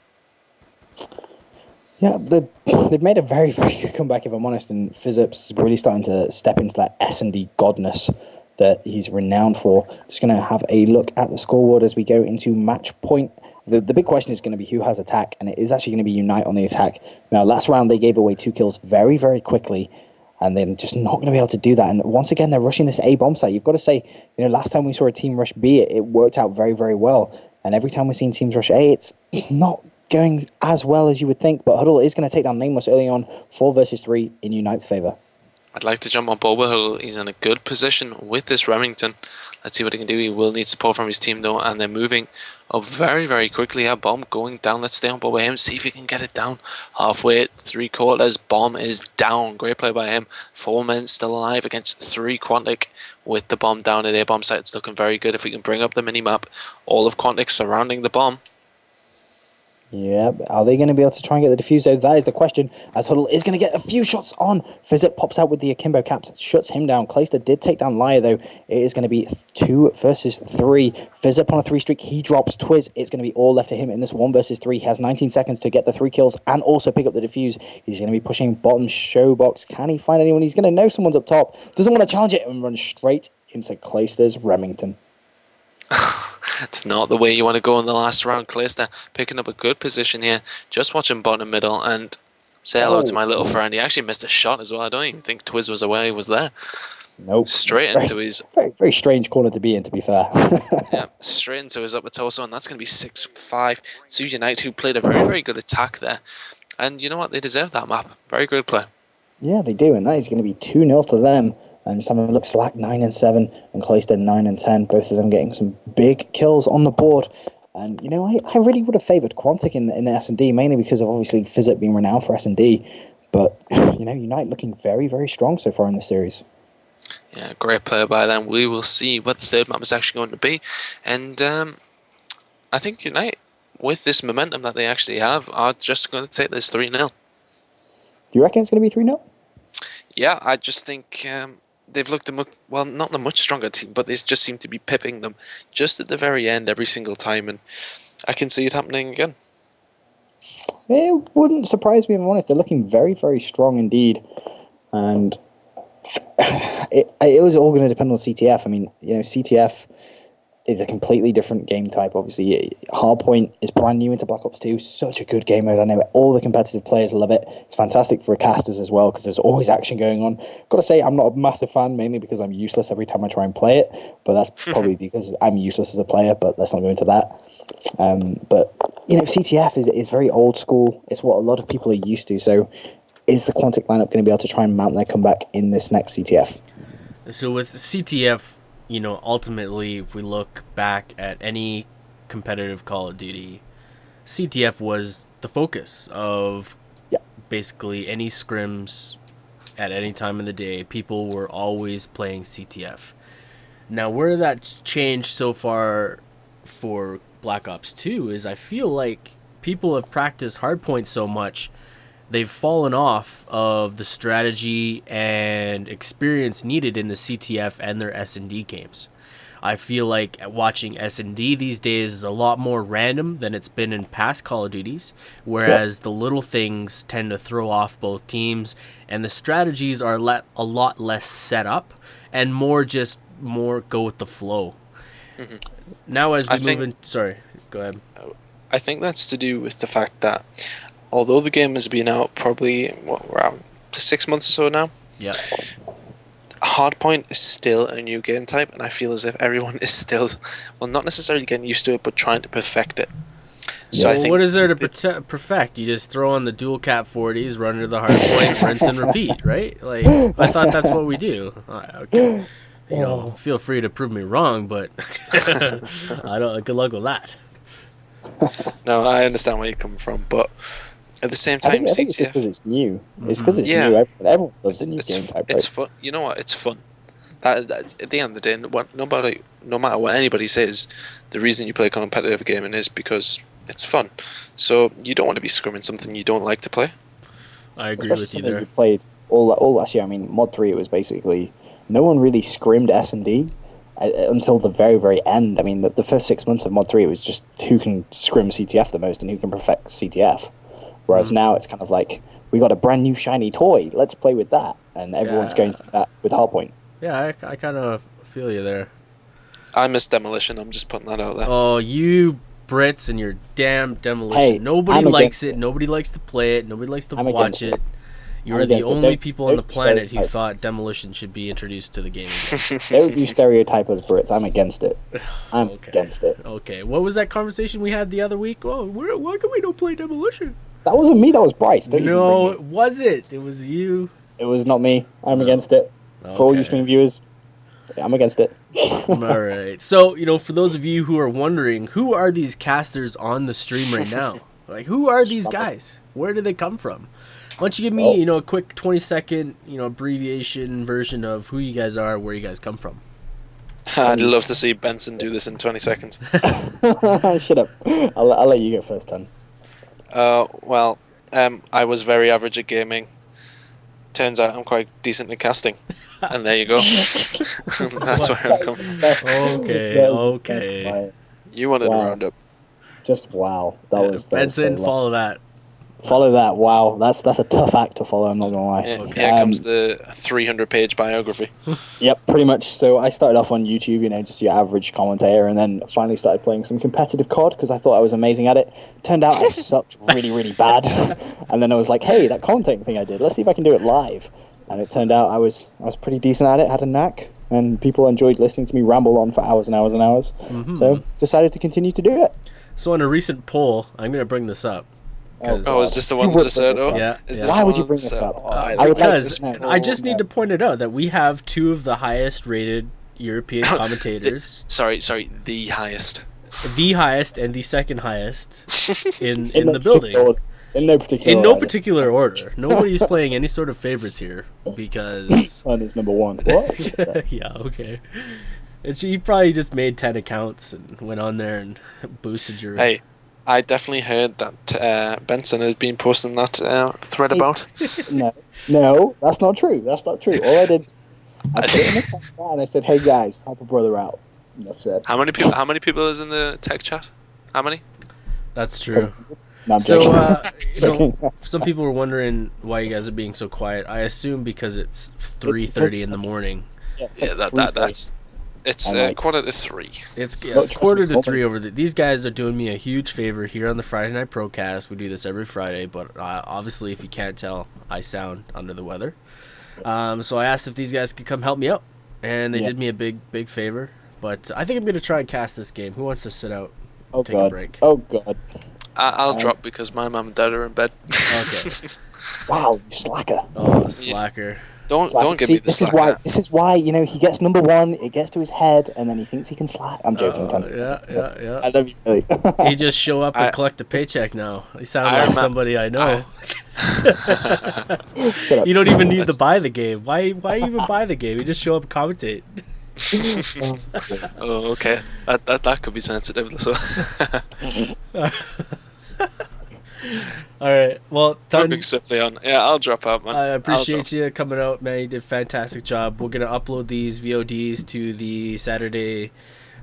[SPEAKER 4] Yeah, they've made a very, very good comeback, if I'm honest, and Fizzip's really starting to step into that S&D godness that he's renowned for. Just going to have a look at the scoreboard as we go into match point. The big question is going to be who has attack, and it is actually going to be UNiTE on the attack. Now, last round they gave away 2 kills very, very quickly, and they're just not going to be able to do that. And once again, they're rushing this A bomb site. You've got to say, last time we saw a team rush B, it worked out very, very well. And every time we've seen teams rush A, it's not going as well as you would think. But Huddle is going to take down Nameless early on, 4 versus 3 in UNiTE's favor.
[SPEAKER 5] I'd like to jump on board with Huddle. He's in a good position with this Remington. Let's see what he can do. He will need support from his team though, and they're moving up very, very quickly. Yeah, Bomb going down. Let's stay on board with him. See if he can get it down. Halfway, 3/4. Bomb is down. Great play by him. 4 men still alive against 3 Quantic with the bomb down at A bomb site. It's looking very good. If we can bring up the minimap, all of Quantic surrounding the bomb.
[SPEAKER 4] Yeah, are they going to be able to try and get the diffuser? That is the question, as Huddle is going to get a few shots on. Fizzip pops out with the akimbo caps, shuts him down. Clayster did take down Liar, though. It is going to be 2 versus 3. Fizzip on a 3 streak. He drops Twiz. It's going to be all left to him in this 1 versus 3. He has 19 seconds to get the 3 kills and also pick up the diffuse. He's going to be pushing bottom showbox. Can he find anyone? He's going to know someone's up top. Doesn't want to challenge it and run straight into Clayster's Remington.
[SPEAKER 5] It's not the way you want to go in the last round. Clayster picking up a good position here. Just watching bottom middle and say hello to my little friend. He actually missed a shot as well. I don't even think Twiz was aware he was there.
[SPEAKER 4] Nope.
[SPEAKER 5] Straight into his...
[SPEAKER 4] Very, very strange corner to be in, to be fair.
[SPEAKER 5] Yeah, straight into his upper torso, and that's going to be 6-5 to UNiTE, who played a very, very good attack there. And you know what? They deserve that map. Very good play.
[SPEAKER 4] Yeah, they do, and that is going to be 2-0 to them. And just having a look, Slack 9-7 and Clayster 9-10. Both of them getting some big kills on the board. And I really would have favoured Quantic in the S&D, mainly because of obviously Fizzip being renowned for S&D. But UNiTE looking very, very strong so far in this series.
[SPEAKER 5] Yeah, great player by them. We will see what the third map is actually going to be. And I think UNiTE, with this momentum that they actually have, are just going to take this 3-0.
[SPEAKER 4] Do you reckon it's going to be 3-0?
[SPEAKER 5] Yeah, I just think they've looked not a much stronger team, but they just seem to be pipping them just at the very end every single time, and I can see it happening again.
[SPEAKER 4] It wouldn't surprise me, if I'm honest. They're looking very, very strong indeed, and it was all going to depend on CTF. I mean, CTF is a completely different game type. Obviously, Hardpoint is brand new into Black Ops 2. Such a good game mode. I know all the competitive players love it. It's fantastic for casters as well because there's always action going on. Got to say, I'm not a massive fan, mainly because I'm useless every time I try and play it. But that's probably because I'm useless as a player. But let's not go into that. But CTF is very old school. It's what a lot of people are used to. So, is the Quantic lineup going to be able to try and mount their comeback in this next CTF?
[SPEAKER 3] So with CTF, ultimately, if we look back at any competitive Call of Duty, CTF was the focus of basically any scrims at any time of the day. People were always playing CTF. Now, where that's changed so far for Black Ops 2 is I feel like people have practiced Hardpoint so much, they've fallen off of the strategy and experience needed in the CTF and their S&D games. I feel like watching S&D these days is a lot more random than it's been in past Call of Duties, whereas the little things tend to throw off both teams, and the strategies are a lot less set up and more go with the flow. Mm-hmm. Now as we move in... Sorry, go ahead.
[SPEAKER 5] I think that's to do with the fact that although the game has been out probably around 6 months or so now, Hardpoint is still a new game type, and I feel as if everyone is still, not necessarily getting used to it, but trying to perfect it. So I think
[SPEAKER 3] what is there to perfect? You just throw on the dual cap 40s, run into the Hardpoint, rinse and repeat, right? Like I thought that's what we do. Okay. you know, feel free to prove me wrong, but I don't. Good luck with that.
[SPEAKER 5] No, I understand where you're coming from, but at the same time,
[SPEAKER 4] I think it's just because
[SPEAKER 5] CTF,
[SPEAKER 4] it's new. It's because it's
[SPEAKER 5] Yeah.
[SPEAKER 4] new. Everyone loves a new game type,
[SPEAKER 5] it's
[SPEAKER 4] right?
[SPEAKER 5] fun. You know what? It's fun. That at the end of the day, no matter what anybody says, the reason you play competitive gaming is because it's fun. So you don't want to be scrimming something you don't like to play.
[SPEAKER 3] I agree
[SPEAKER 4] Especially
[SPEAKER 3] with you
[SPEAKER 4] something
[SPEAKER 3] there.
[SPEAKER 4] you played all last year. I mean, Mod 3, it was basically no one really scrimmed S&D until the very, very end. I mean, the first 6 months of Mod 3, it was just who can scrim CTF the most and who can perfect CTF. Whereas now it's kind of like, we got a brand new shiny toy, let's play with that. And everyone's going through that with Hardpoint.
[SPEAKER 3] Yeah, I kind of feel you there.
[SPEAKER 5] I miss Demolition. I'm just putting that out there.
[SPEAKER 3] Oh, you Brits and your damn Demolition.
[SPEAKER 4] Hey,
[SPEAKER 3] Nobody
[SPEAKER 4] I'm
[SPEAKER 3] likes
[SPEAKER 4] against
[SPEAKER 3] it.
[SPEAKER 4] it.
[SPEAKER 3] Nobody likes to play it. Nobody likes to
[SPEAKER 4] I'm
[SPEAKER 3] watch
[SPEAKER 4] against
[SPEAKER 3] it.
[SPEAKER 4] it.
[SPEAKER 3] You
[SPEAKER 4] I'm
[SPEAKER 3] are the
[SPEAKER 4] against it.
[SPEAKER 3] only
[SPEAKER 4] Don't-
[SPEAKER 3] people on the
[SPEAKER 4] don't
[SPEAKER 3] planet who
[SPEAKER 4] stereotype
[SPEAKER 3] thought
[SPEAKER 4] us.
[SPEAKER 3] Demolition should be introduced to the game again.
[SPEAKER 4] Don't you stereotype us Brits. I'm against it. I'm against it.
[SPEAKER 3] Okay, what was that conversation we had the other week? Oh, why can we not play Demolition?
[SPEAKER 4] That wasn't me, that was Bryce. Don't even
[SPEAKER 3] No,
[SPEAKER 4] bring
[SPEAKER 3] it wasn't. It was you.
[SPEAKER 4] it was not me. I'm against it. For all you
[SPEAKER 3] Okay.
[SPEAKER 4] stream viewers, I'm against it.
[SPEAKER 3] All right. So, you know, for those of you who are wondering, who are these casters on the stream right now? Like, who are these guys? Where do they come from? Why don't you give me, you know, a quick 20-second, you know, abbreviation version of who you guys are, where you guys come from?
[SPEAKER 5] I'd love to see Benson do this in 20 seconds.
[SPEAKER 4] Shut up. I'll let you go first, Ton.
[SPEAKER 5] Well, I was very average at gaming. Turns out I'm quite decent at casting. And there you go. That's where I'm coming from.
[SPEAKER 3] Okay.
[SPEAKER 5] You wanted
[SPEAKER 4] Wow.
[SPEAKER 5] a roundup.
[SPEAKER 4] Just wow. That was
[SPEAKER 3] Benson,
[SPEAKER 4] so
[SPEAKER 3] follow that.
[SPEAKER 4] Follow that. Wow. That's a tough act to follow, I'm not gonna lie.
[SPEAKER 5] Here comes the 300-page biography.
[SPEAKER 4] Yep, pretty much. So I started off on YouTube, you know, just your average commentator, and then finally started playing some competitive COD because I thought I was amazing at it. Turned out I sucked really, really bad. And then I was like, hey, that commentating thing I did, let's see if I can do it live. And it turned out I was pretty decent at it, had a knack, and people enjoyed listening to me ramble on for hours and hours and hours. So decided to continue to do it.
[SPEAKER 3] So in a recent poll, I'm going to bring this up.
[SPEAKER 5] Oh, is this the one
[SPEAKER 4] You
[SPEAKER 5] with
[SPEAKER 4] would
[SPEAKER 5] the
[SPEAKER 4] bring this
[SPEAKER 5] Serto?
[SPEAKER 4] up.
[SPEAKER 3] Yeah.
[SPEAKER 5] Is this
[SPEAKER 4] Why
[SPEAKER 5] the
[SPEAKER 4] would you
[SPEAKER 5] one
[SPEAKER 4] bring
[SPEAKER 5] with
[SPEAKER 4] this
[SPEAKER 5] the
[SPEAKER 4] up?
[SPEAKER 5] Serto?
[SPEAKER 4] I would like
[SPEAKER 3] Because
[SPEAKER 4] to know.
[SPEAKER 3] I just need to point it out that we have two of the highest rated European commentators.
[SPEAKER 5] Sorry, the highest.
[SPEAKER 3] The highest and the second highest in
[SPEAKER 4] no
[SPEAKER 3] the building.
[SPEAKER 4] particular order. In no particular
[SPEAKER 3] In no
[SPEAKER 4] order.
[SPEAKER 3] particular order. Nobody's playing any sort of favorites here because
[SPEAKER 4] Son is number one. What? Who said that?
[SPEAKER 3] yeah, okay. You probably just made 10 accounts and went on there and boosted your.
[SPEAKER 5] Hey, I definitely heard that Benson had been posting that thread about.
[SPEAKER 4] No, that's not true. That's not true. All I did, I put it in the chat and I said, "Hey guys, help a brother out." Enough said.
[SPEAKER 5] How many people is in the tech chat? How many?
[SPEAKER 3] That's true.
[SPEAKER 4] No, I'm
[SPEAKER 3] So,
[SPEAKER 4] joking.
[SPEAKER 3] you know, some people were wondering why you guys are being so quiet. I assume because it's 3:30 in the morning.
[SPEAKER 5] Yeah, that's it's
[SPEAKER 4] And, like,
[SPEAKER 5] quarter to 3.
[SPEAKER 3] It's
[SPEAKER 4] trust
[SPEAKER 3] quarter
[SPEAKER 4] me,
[SPEAKER 3] to 3 over. These guys are doing me a huge favor here on the Friday Night Procast. We do this every Friday, but obviously, if you can't tell, I sound under the weather. So I asked if these guys could come help me out, and they did me a big favor. But I think I'm gonna try and cast this game. Who wants to sit out?
[SPEAKER 4] Oh
[SPEAKER 3] take a
[SPEAKER 4] god.
[SPEAKER 3] break?
[SPEAKER 4] Oh god.
[SPEAKER 5] I'll drop because my mum and dad are in bed.
[SPEAKER 3] Okay.
[SPEAKER 4] Wow, you slacker.
[SPEAKER 3] Oh, slacker.
[SPEAKER 5] Don't give
[SPEAKER 4] See,
[SPEAKER 5] me the slacker.
[SPEAKER 4] This is why you know he gets number one. It gets to his head, and then he thinks he can slack. I'm joking, Tom.
[SPEAKER 3] Yeah.
[SPEAKER 4] I love you, really.
[SPEAKER 3] He just show up and collect a paycheck now. He sounds
[SPEAKER 5] I
[SPEAKER 3] like
[SPEAKER 5] remem-
[SPEAKER 3] somebody I know.
[SPEAKER 4] Shut up.
[SPEAKER 3] You don't even need to buy the game. Why even buy the game? You just show up and commentate.
[SPEAKER 5] Oh, okay. That could be sensitive. So.
[SPEAKER 3] All right. Well,
[SPEAKER 5] Moving swiftly on. Yeah, I'll drop out, man.
[SPEAKER 3] I appreciate you coming out, man. You did a fantastic job. We're gonna upload these VODs to the Saturday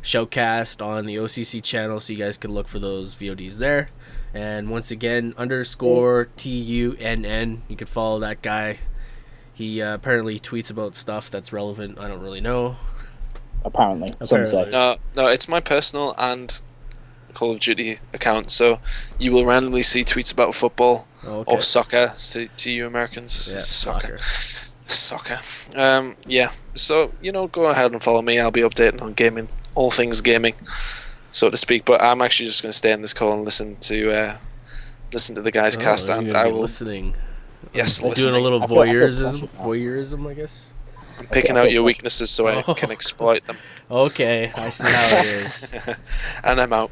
[SPEAKER 3] showcast on the OCC channel, so you guys can look for those VODs there. And once again, _TUNN. You can follow that guy. He apparently tweets about stuff that's relevant. I don't really know.
[SPEAKER 4] Apparently, some say.
[SPEAKER 5] No, it's my personal and Call of Duty account, so you will randomly see tweets about football or soccer. To you Americans,
[SPEAKER 3] Yeah,
[SPEAKER 5] soccer. Yeah. So go ahead and follow me. I'll be updating on gaming, all things gaming, so to speak. But I'm actually just going to stay in this call and listen to the guys cast, and I will
[SPEAKER 3] listening.
[SPEAKER 5] Yes,
[SPEAKER 3] Doing
[SPEAKER 5] listening.
[SPEAKER 3] a little
[SPEAKER 4] I feel
[SPEAKER 3] voyeurism,
[SPEAKER 4] pressured now.
[SPEAKER 3] voyeurism, I guess.
[SPEAKER 5] I'm picking out your weaknesses so I
[SPEAKER 3] Oh.
[SPEAKER 5] can exploit them.
[SPEAKER 3] Okay, I see how it is.
[SPEAKER 5] And I'm out.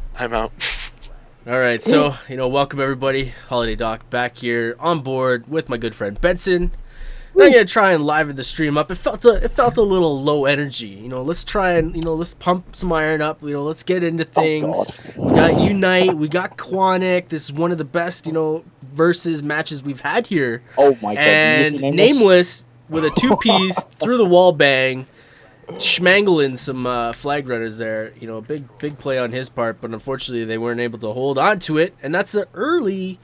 [SPEAKER 3] All right, so welcome everybody. Holiday Doc back here on board with my good friend Benson. I'm gonna try and liven the stream up. It felt a little low energy. Let's try and let's pump some iron up. Let's get into things. We got UNiTE, we got Quantic. This is one of the best versus matches we've had here.
[SPEAKER 4] Oh my god!
[SPEAKER 3] And Nameless with a 2-piece through the wall bang, schmangling some flag runners there. Big play on his part, but unfortunately they weren't able to hold on to it, and that's an early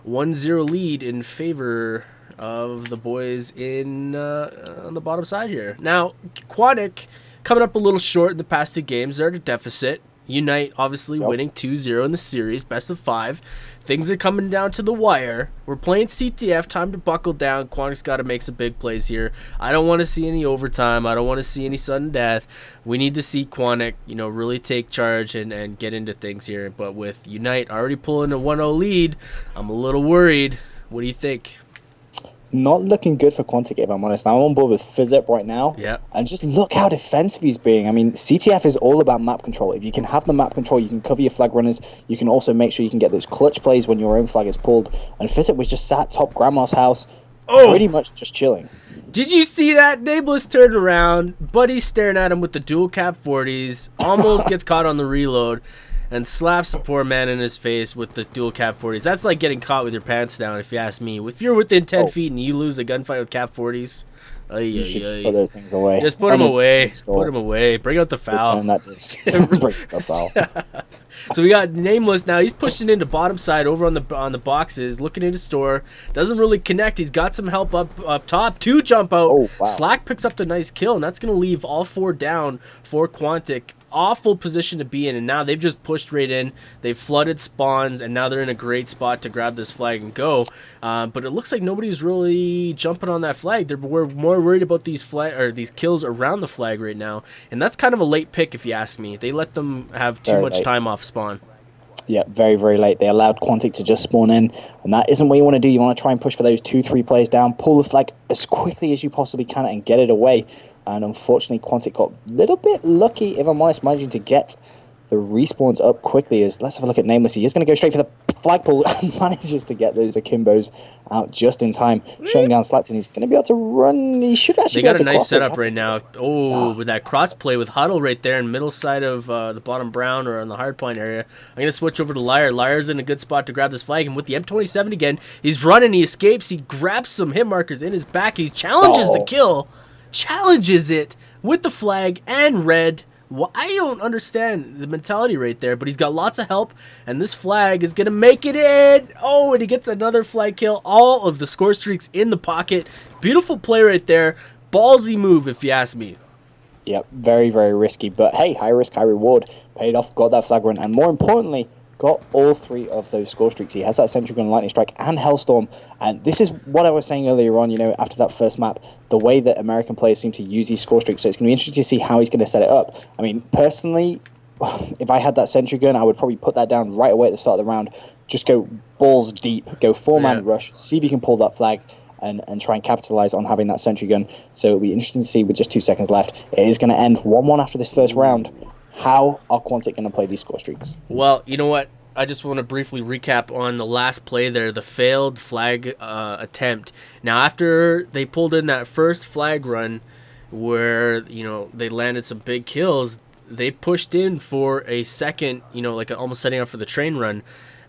[SPEAKER 3] 1-0 lead in favor of the boys in on the bottom side here. Now, Quantic coming up a little short in the past 2 games. They're at a deficit. UNiTE obviously winning 2-0 in the series, best of 5. Things are coming down to the wire. We're playing CTF, time to buckle down. Quantic's got to make some big plays here. I don't want to see any overtime. I don't want to see any sudden death. We need to see Quantic, really take charge and get into things here. But with UNiTE already pulling a 1-0 lead, I'm a little worried. What do you think?
[SPEAKER 4] Not looking good for Quantic, if I'm honest. I'm on board with Fizzip right now.
[SPEAKER 3] Yeah.
[SPEAKER 4] And just look how defensive he's being. I mean, CTF is all about map control. If you can have the map control, you can cover your flag runners. You can also make sure you can get those clutch plays when your own flag is pulled. And Fizzip was just sat top Grandma's house, pretty much just chilling.
[SPEAKER 3] Did you see that? Nameless turned around. Buddy's staring at him with the dual cap 40s. Almost gets caught on the reload. And slaps the poor man in his face with the dual cap 40s. That's like getting caught with your pants down, if you ask me. If you're within 10 feet and you lose a gunfight with cap 40s,
[SPEAKER 4] you should just put those things away.
[SPEAKER 3] Just put them away. Put them away. Bring out the foul.
[SPEAKER 4] Return that disc. Bring the foul.
[SPEAKER 3] So we got Nameless now. He's pushing into bottom side over on the boxes, looking into store. Doesn't really connect. He's got some help up top. 2 jump out.
[SPEAKER 4] Oh, wow.
[SPEAKER 3] Slack picks up the nice kill, and that's going to leave all 4 down for Quantic. Awful position to be in, and now they've just pushed right in. They've flooded spawns, and now they're in a great spot to grab this flag and go. But it looks like nobody's really jumping on that flag. We're more worried about these kills around the flag right now, and that's kind of a late pick if you ask me. They let them have too much time off spawn.
[SPEAKER 4] Yeah, very, very late. They allowed Quantic to just spawn in, and that isn't what you want to do. You want to try and push for those 2-3 players down, pull the flag as quickly as you possibly can and get it away. And unfortunately, Quantic got a little bit lucky, if I'm honest, managing to get the respawns up quickly. Let's have a look at Nameless. He is going to go straight for the flagpole and manages to get those akimbos out just in time. Shutting down Slackton. He's going to be able to run. He should actually
[SPEAKER 3] be able to
[SPEAKER 4] cross.
[SPEAKER 3] They got a nice setup right now. Oh, with that cross play with Huddle right there in middle side of the bottom brown or on the hard point area. I'm going to switch over to Liar. Liar's in a good spot to grab this flag. And with the M27 again, he's running. He escapes. He grabs some hit markers in his back. He challenges the kill. Challenges it with the flag and red. Well, I don't understand the mentality right there, but he's got lots of help, and this flag is going to make it in. Oh, and he gets another flag kill. All of the score streaks in the pocket. Beautiful play right there. Ballsy move, if you ask me.
[SPEAKER 4] Yep, very, very risky, but hey, high risk, high reward. Paid off, got that flag run, and more importantly, got all 3 of those score streaks. He has that Sentry Gun, Lightning Strike, and Hellstorm. And this is what I was saying earlier on, after that first map, the way that American players seem to use these score streaks. So it's going to be interesting to see how he's going to set it up. I mean, personally, if I had that Sentry Gun, I would probably put that down right away at the start of the round. Just go balls deep, go 4-man rush, see if you can pull that flag, and try and capitalize on having that Sentry Gun. So it'll be interesting to see with just 2 seconds left. It is going to end 1-1 after this first round. How are Quantic going to play these score streaks?
[SPEAKER 3] Well, you know what? I just want to briefly recap on the last play there, the failed flag attempt. Now, after they pulled in that first flag run where, they landed some big kills, they pushed in for a second, like almost setting up for the train run.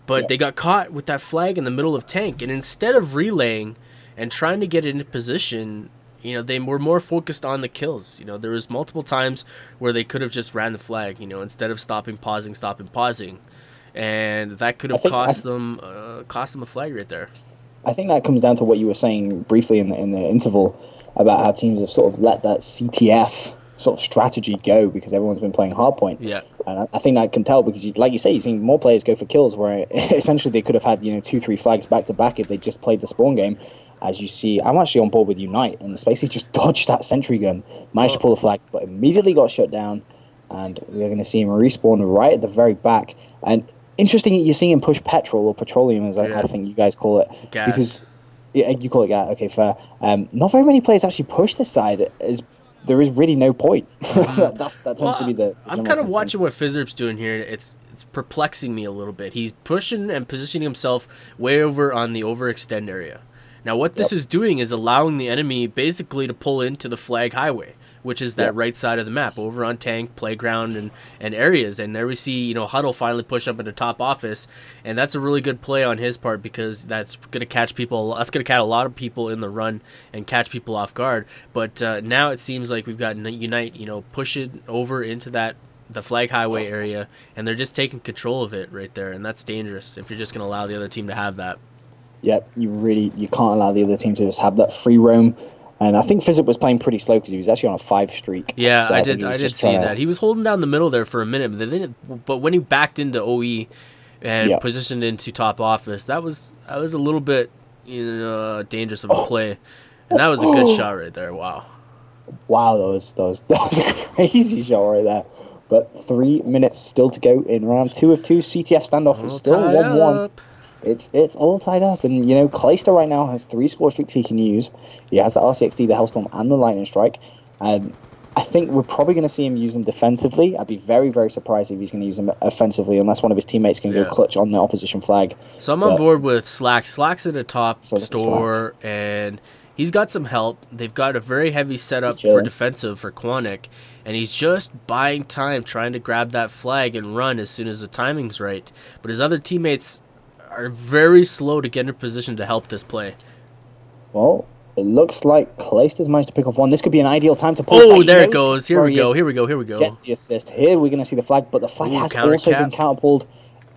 [SPEAKER 3] But they got caught with that flag in the middle of tank. And instead of relaying and trying to get into position, they were more focused on the kills. There was multiple times where they could have just ran the flag, instead of stopping, pausing. And that could have cost them a flag right there.
[SPEAKER 4] I think that comes down to what you were saying briefly in the interval about how teams have sort of let that CTF sort of strategy go because everyone's been playing hardpoint.
[SPEAKER 3] Yeah.
[SPEAKER 4] And I think that can tell because, like you say, you've seen more players go for kills where essentially they could have had 2-3 flags back to back if they just played the spawn game. As you see, I'm actually on board with UNiTE, and Spacey just dodged that sentry gun, managed to pull the flag, but immediately got shut down, and we're going to see him respawn right at the very back. And interesting, you're seeing him push petrol or petroleum, as I think you guys call it.
[SPEAKER 3] Gas.
[SPEAKER 4] Because you call it gas. Okay, fair. Not very many players actually push this side. As there is really no point. That tends to be the
[SPEAKER 3] I'm
[SPEAKER 4] general
[SPEAKER 3] kind of watching what
[SPEAKER 4] consensus.
[SPEAKER 3] Fizzerp's doing here. It's perplexing me a little bit. He's pushing and positioning himself way over on the overextend area. Now, what this
[SPEAKER 4] Yep.
[SPEAKER 3] is doing is allowing the enemy basically to pull into the flag highway, which is that
[SPEAKER 4] Yep.
[SPEAKER 3] right side of the map, over on tank, playground, and areas. And there we see, Huddle finally push up into top office, and that's a really good play on his part because that's going to catch people. That's going to catch a lot of people in the run and catch people off guard. But now it seems like we've got UNiTE, pushing over into the flag highway area, and they're just taking control of it right there, and that's dangerous if you're just going to allow the other team to have that.
[SPEAKER 4] Yep, you can't allow the other team to just have that free roam. And I think Fizzip was playing pretty slow because he was actually on a 5 streak.
[SPEAKER 3] Yeah,
[SPEAKER 4] So
[SPEAKER 3] I
[SPEAKER 4] think
[SPEAKER 3] did.
[SPEAKER 4] he was
[SPEAKER 3] I did
[SPEAKER 4] just
[SPEAKER 3] see
[SPEAKER 4] trying to-
[SPEAKER 3] that. He was holding down the middle there for a minute, but when he backed into OE and
[SPEAKER 4] Yep.
[SPEAKER 3] positioned into top office, that was a little bit dangerous of a play, and that was a good shot right there. Wow.
[SPEAKER 4] Wow, that was a crazy shot right there. But 3 minutes still to go in round 2 of 2. CTF standoff is
[SPEAKER 3] All
[SPEAKER 4] still
[SPEAKER 3] tied
[SPEAKER 4] 1-1.
[SPEAKER 3] up.
[SPEAKER 4] It's all tied up, and Clayster right now has 3 score streaks he can use. He has the RCXD, the Hellstorm, and the Lightning Strike. And I think we're probably going to see him use them defensively. I'd be very, very surprised if he's going to use them offensively, unless one of his teammates can go clutch on the opposition flag.
[SPEAKER 3] So I'm on board with Slack. Slack's at a top
[SPEAKER 4] So does
[SPEAKER 3] store, and he's got some help. They've got a very heavy setup for defensive for Quantic, and he's just buying time, trying to grab that flag and run as soon as the timing's right. But his other teammates are very slow to get in position to help this play.
[SPEAKER 4] Well, it looks like Clayster's managed to pick off one. This could be an ideal time to pull.
[SPEAKER 3] Oh, there it goes. Here we go.
[SPEAKER 4] Gets the assist. Here we're going to see the flag, but the flag has
[SPEAKER 3] counter
[SPEAKER 4] also
[SPEAKER 3] cap.
[SPEAKER 4] been counterpulled.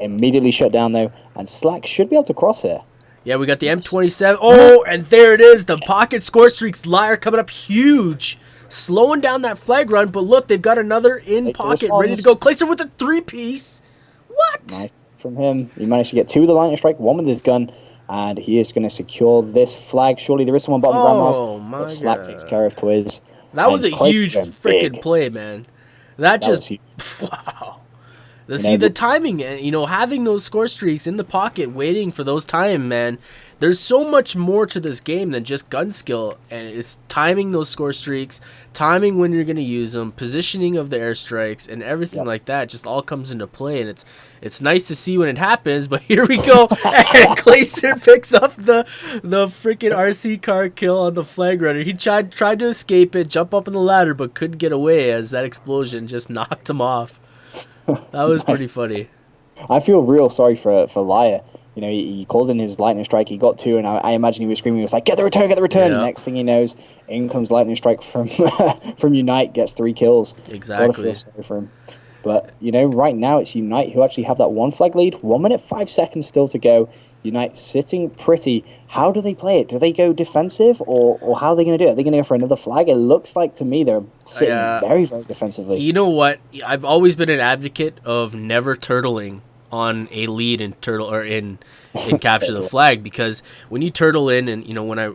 [SPEAKER 4] Immediately shut down, though, and Slack should be able to cross here.
[SPEAKER 3] Yeah, we got the M27. Oh, and there it is. The pocket score streaks Liar coming up huge. Slowing down that flag run, but look, they've got another in pocket ready to go. Clayster with a 3-piece. What?
[SPEAKER 4] Nice from him. He managed to get 2 with the Lightning Strike, 1 with his gun, and he is going to secure this flag. Surely there is someone bottom grandmas.
[SPEAKER 3] My
[SPEAKER 4] Slack
[SPEAKER 3] God.
[SPEAKER 4] takes care of Twiz.
[SPEAKER 3] That was a
[SPEAKER 4] Clayster
[SPEAKER 3] huge
[SPEAKER 4] going
[SPEAKER 3] freaking
[SPEAKER 4] big.
[SPEAKER 3] play, man. That
[SPEAKER 4] was
[SPEAKER 3] just
[SPEAKER 4] huge.
[SPEAKER 3] wow. See the timing, and having those score streaks in the pocket, waiting for those time, man. There's so much more to this game than just gun skill, and it's timing those score streaks, timing when you're going to use them, positioning of the airstrikes, and everything like that just all comes into play, and it's nice to see when it happens. But here we go, and Clayster picks up the freaking RC car kill on the flag runner. He tried to escape it, jump up on the ladder, but couldn't get away as that explosion just knocked him off. That was pretty funny.
[SPEAKER 4] I feel real sorry for Liar. He called in his Lightning Strike, he got 2, and I imagine he was screaming, he was like, get the return, get the return.
[SPEAKER 3] Yeah.
[SPEAKER 4] Next thing he knows, in comes Lightning Strike from UNiTE, gets 3 kills.
[SPEAKER 3] Exactly.
[SPEAKER 4] Gotta feel sorry for him. But, right now it's UNiTE who actually have that 1 flag lead, 1 minute 5 seconds still to go. UNiTE sitting pretty. How do they play it? Do they go defensive, or how are they going to do it? Are they going to go for another flag? It looks like to me they're sitting very, very defensively.
[SPEAKER 3] You know what? I've always been an advocate of never turtling on a lead in capture the flag, because when you turtle in, and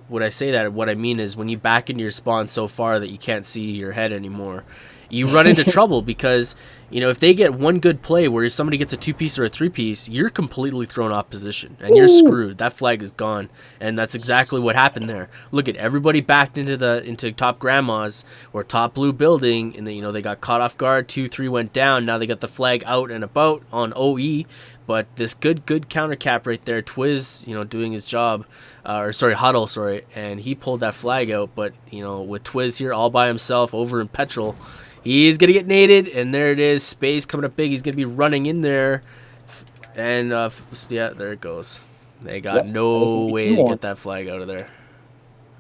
[SPEAKER 3] when I say that, what I mean is when you back into your spawn so far that you can't see your head anymore, you run into trouble, because if they get one good play where somebody gets a 2-piece or a 3-piece, you're completely thrown off position and you're screwed. That flag is gone, and that's exactly what happened there. Look at everybody backed into top grandmas or top blue building, and they got caught off guard. 2-3 went down. Now they got the flag out and about on OE, but this good counter cap right there. Twiz, doing his job, Huddle, and he pulled that flag out. But with Twiz here all by himself over in Petrol, he's going to get naded, and there it is. Space coming up big. He's going to be running in there. And, there it goes. They got no way to get that flag out of there.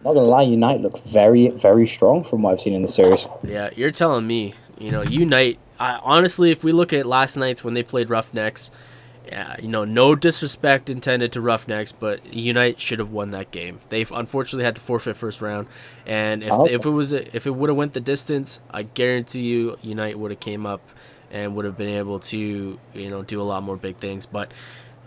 [SPEAKER 4] Not going to lie, UNiTE look very, very strong from what I've seen in the series.
[SPEAKER 3] Yeah, you're telling me. UNiTE, honestly, if we look at last night's when they played Roughnecks, no disrespect intended to Roughnecks, but UNiTE should have won that game. They unfortunately had to forfeit first round, and if it would have went the distance, I guarantee you UNiTE would have came up and would have been able to do a lot more big things. But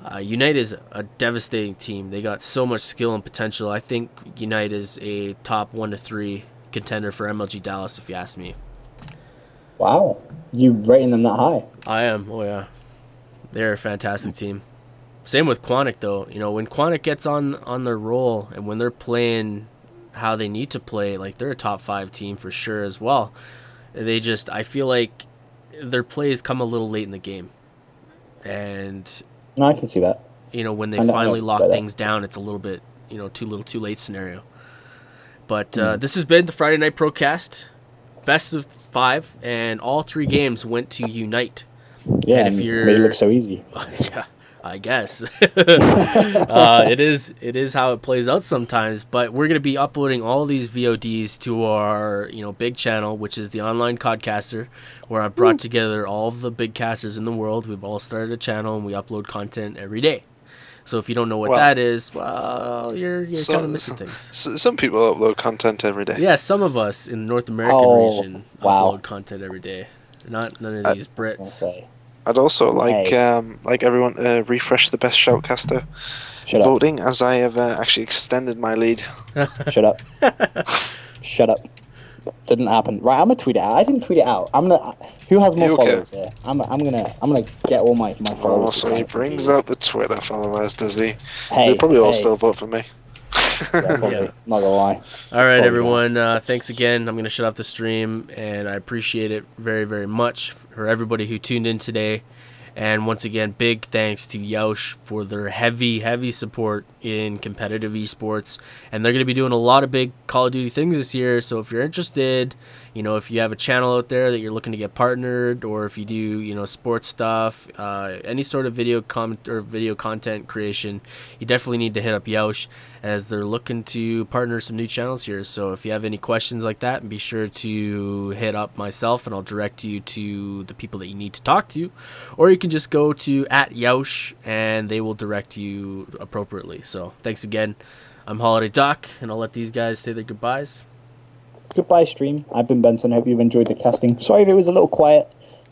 [SPEAKER 3] UNiTE is a devastating team. They got so much skill and potential. I think UNiTE is a top 1 to 3 contender for MLG Dallas, if you ask me.
[SPEAKER 4] Wow, you rating them that high?
[SPEAKER 3] I am. Oh yeah. They're a fantastic team. Same with Quantic, though. When Quantic gets on their roll and when they're playing how they need to play, like they're a top 5 team for sure as well. I feel like their plays come a little late in the game, and
[SPEAKER 4] No, I can see that.
[SPEAKER 3] when they
[SPEAKER 4] I know
[SPEAKER 3] finally lock
[SPEAKER 4] about that.
[SPEAKER 3] things down, it's a little bit too little, too late scenario. But this has been the Friday Night Procast, best of 5, and all 3 games went to UNiTE.
[SPEAKER 4] Yeah,
[SPEAKER 3] and
[SPEAKER 4] and
[SPEAKER 3] if you're
[SPEAKER 4] made it look so easy.
[SPEAKER 3] yeah, I guess it is how it plays out sometimes. But we're gonna be uploading all these VODs to our big channel, which is the Online Codcaster, where I've brought together all of the big casters in the world. We've all started a channel and we upload content every day. So if you don't know what that is, well, you're kind of missing things.
[SPEAKER 6] Some people upload content every day.
[SPEAKER 3] Yeah, some of us in the North American region upload content every day. None of these Brits.
[SPEAKER 6] I'd also like everyone refresh the best shoutcaster voting, as I have actually extended my lead.
[SPEAKER 4] Shut up. Shut up. Didn't happen. Right, I'm gonna tweet it out. I didn't tweet it out. Who has more followers here? I'm gonna get all my followers.
[SPEAKER 6] Oh, so he brings out the Twitter followers, does he?
[SPEAKER 4] Hey,
[SPEAKER 6] they probably all still vote for me.
[SPEAKER 4] Yeah, probably. Not gonna lie.
[SPEAKER 3] All right, everyone. Thanks again. I'm gonna shut off the stream, and I appreciate it very, very much for everybody who tuned in today. And once again, big thanks to Youch for their heavy support in competitive esports. And they're going to be doing a lot of big Call of Duty things this year. So if you're interested, if you have a channel out there that you're looking to get partnered, or if you do, sports stuff, any sort of video content creation, you definitely need to hit up Youch, as they're looking to partner some new channels here. So if you have any questions like that, be sure to hit up myself, and I'll direct you to the people that you need to talk to. Or you can just go to @Youch, and they will direct you appropriately. So thanks again. I'm Holiday Doc, and I'll let these guys say their goodbyes.
[SPEAKER 4] Goodbye, stream. I've been Benson. Hope you've enjoyed the casting. Sorry if it was a little quiet,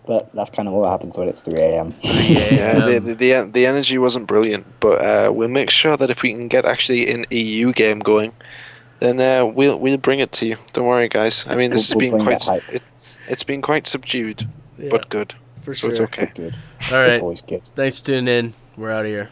[SPEAKER 4] but that's kind of what happens when it's 3 a.m.
[SPEAKER 6] Yeah, the energy wasn't brilliant, but we'll make sure that if we can get actually an EU game going, then we'll bring it to you. Don't worry, guys. I mean, this has been it's been quite subdued, but good.
[SPEAKER 3] For
[SPEAKER 6] so
[SPEAKER 3] sure.
[SPEAKER 6] It's okay.
[SPEAKER 4] Good.
[SPEAKER 3] All right.
[SPEAKER 4] It's always good.
[SPEAKER 3] Thanks for tuning in. We're out of here.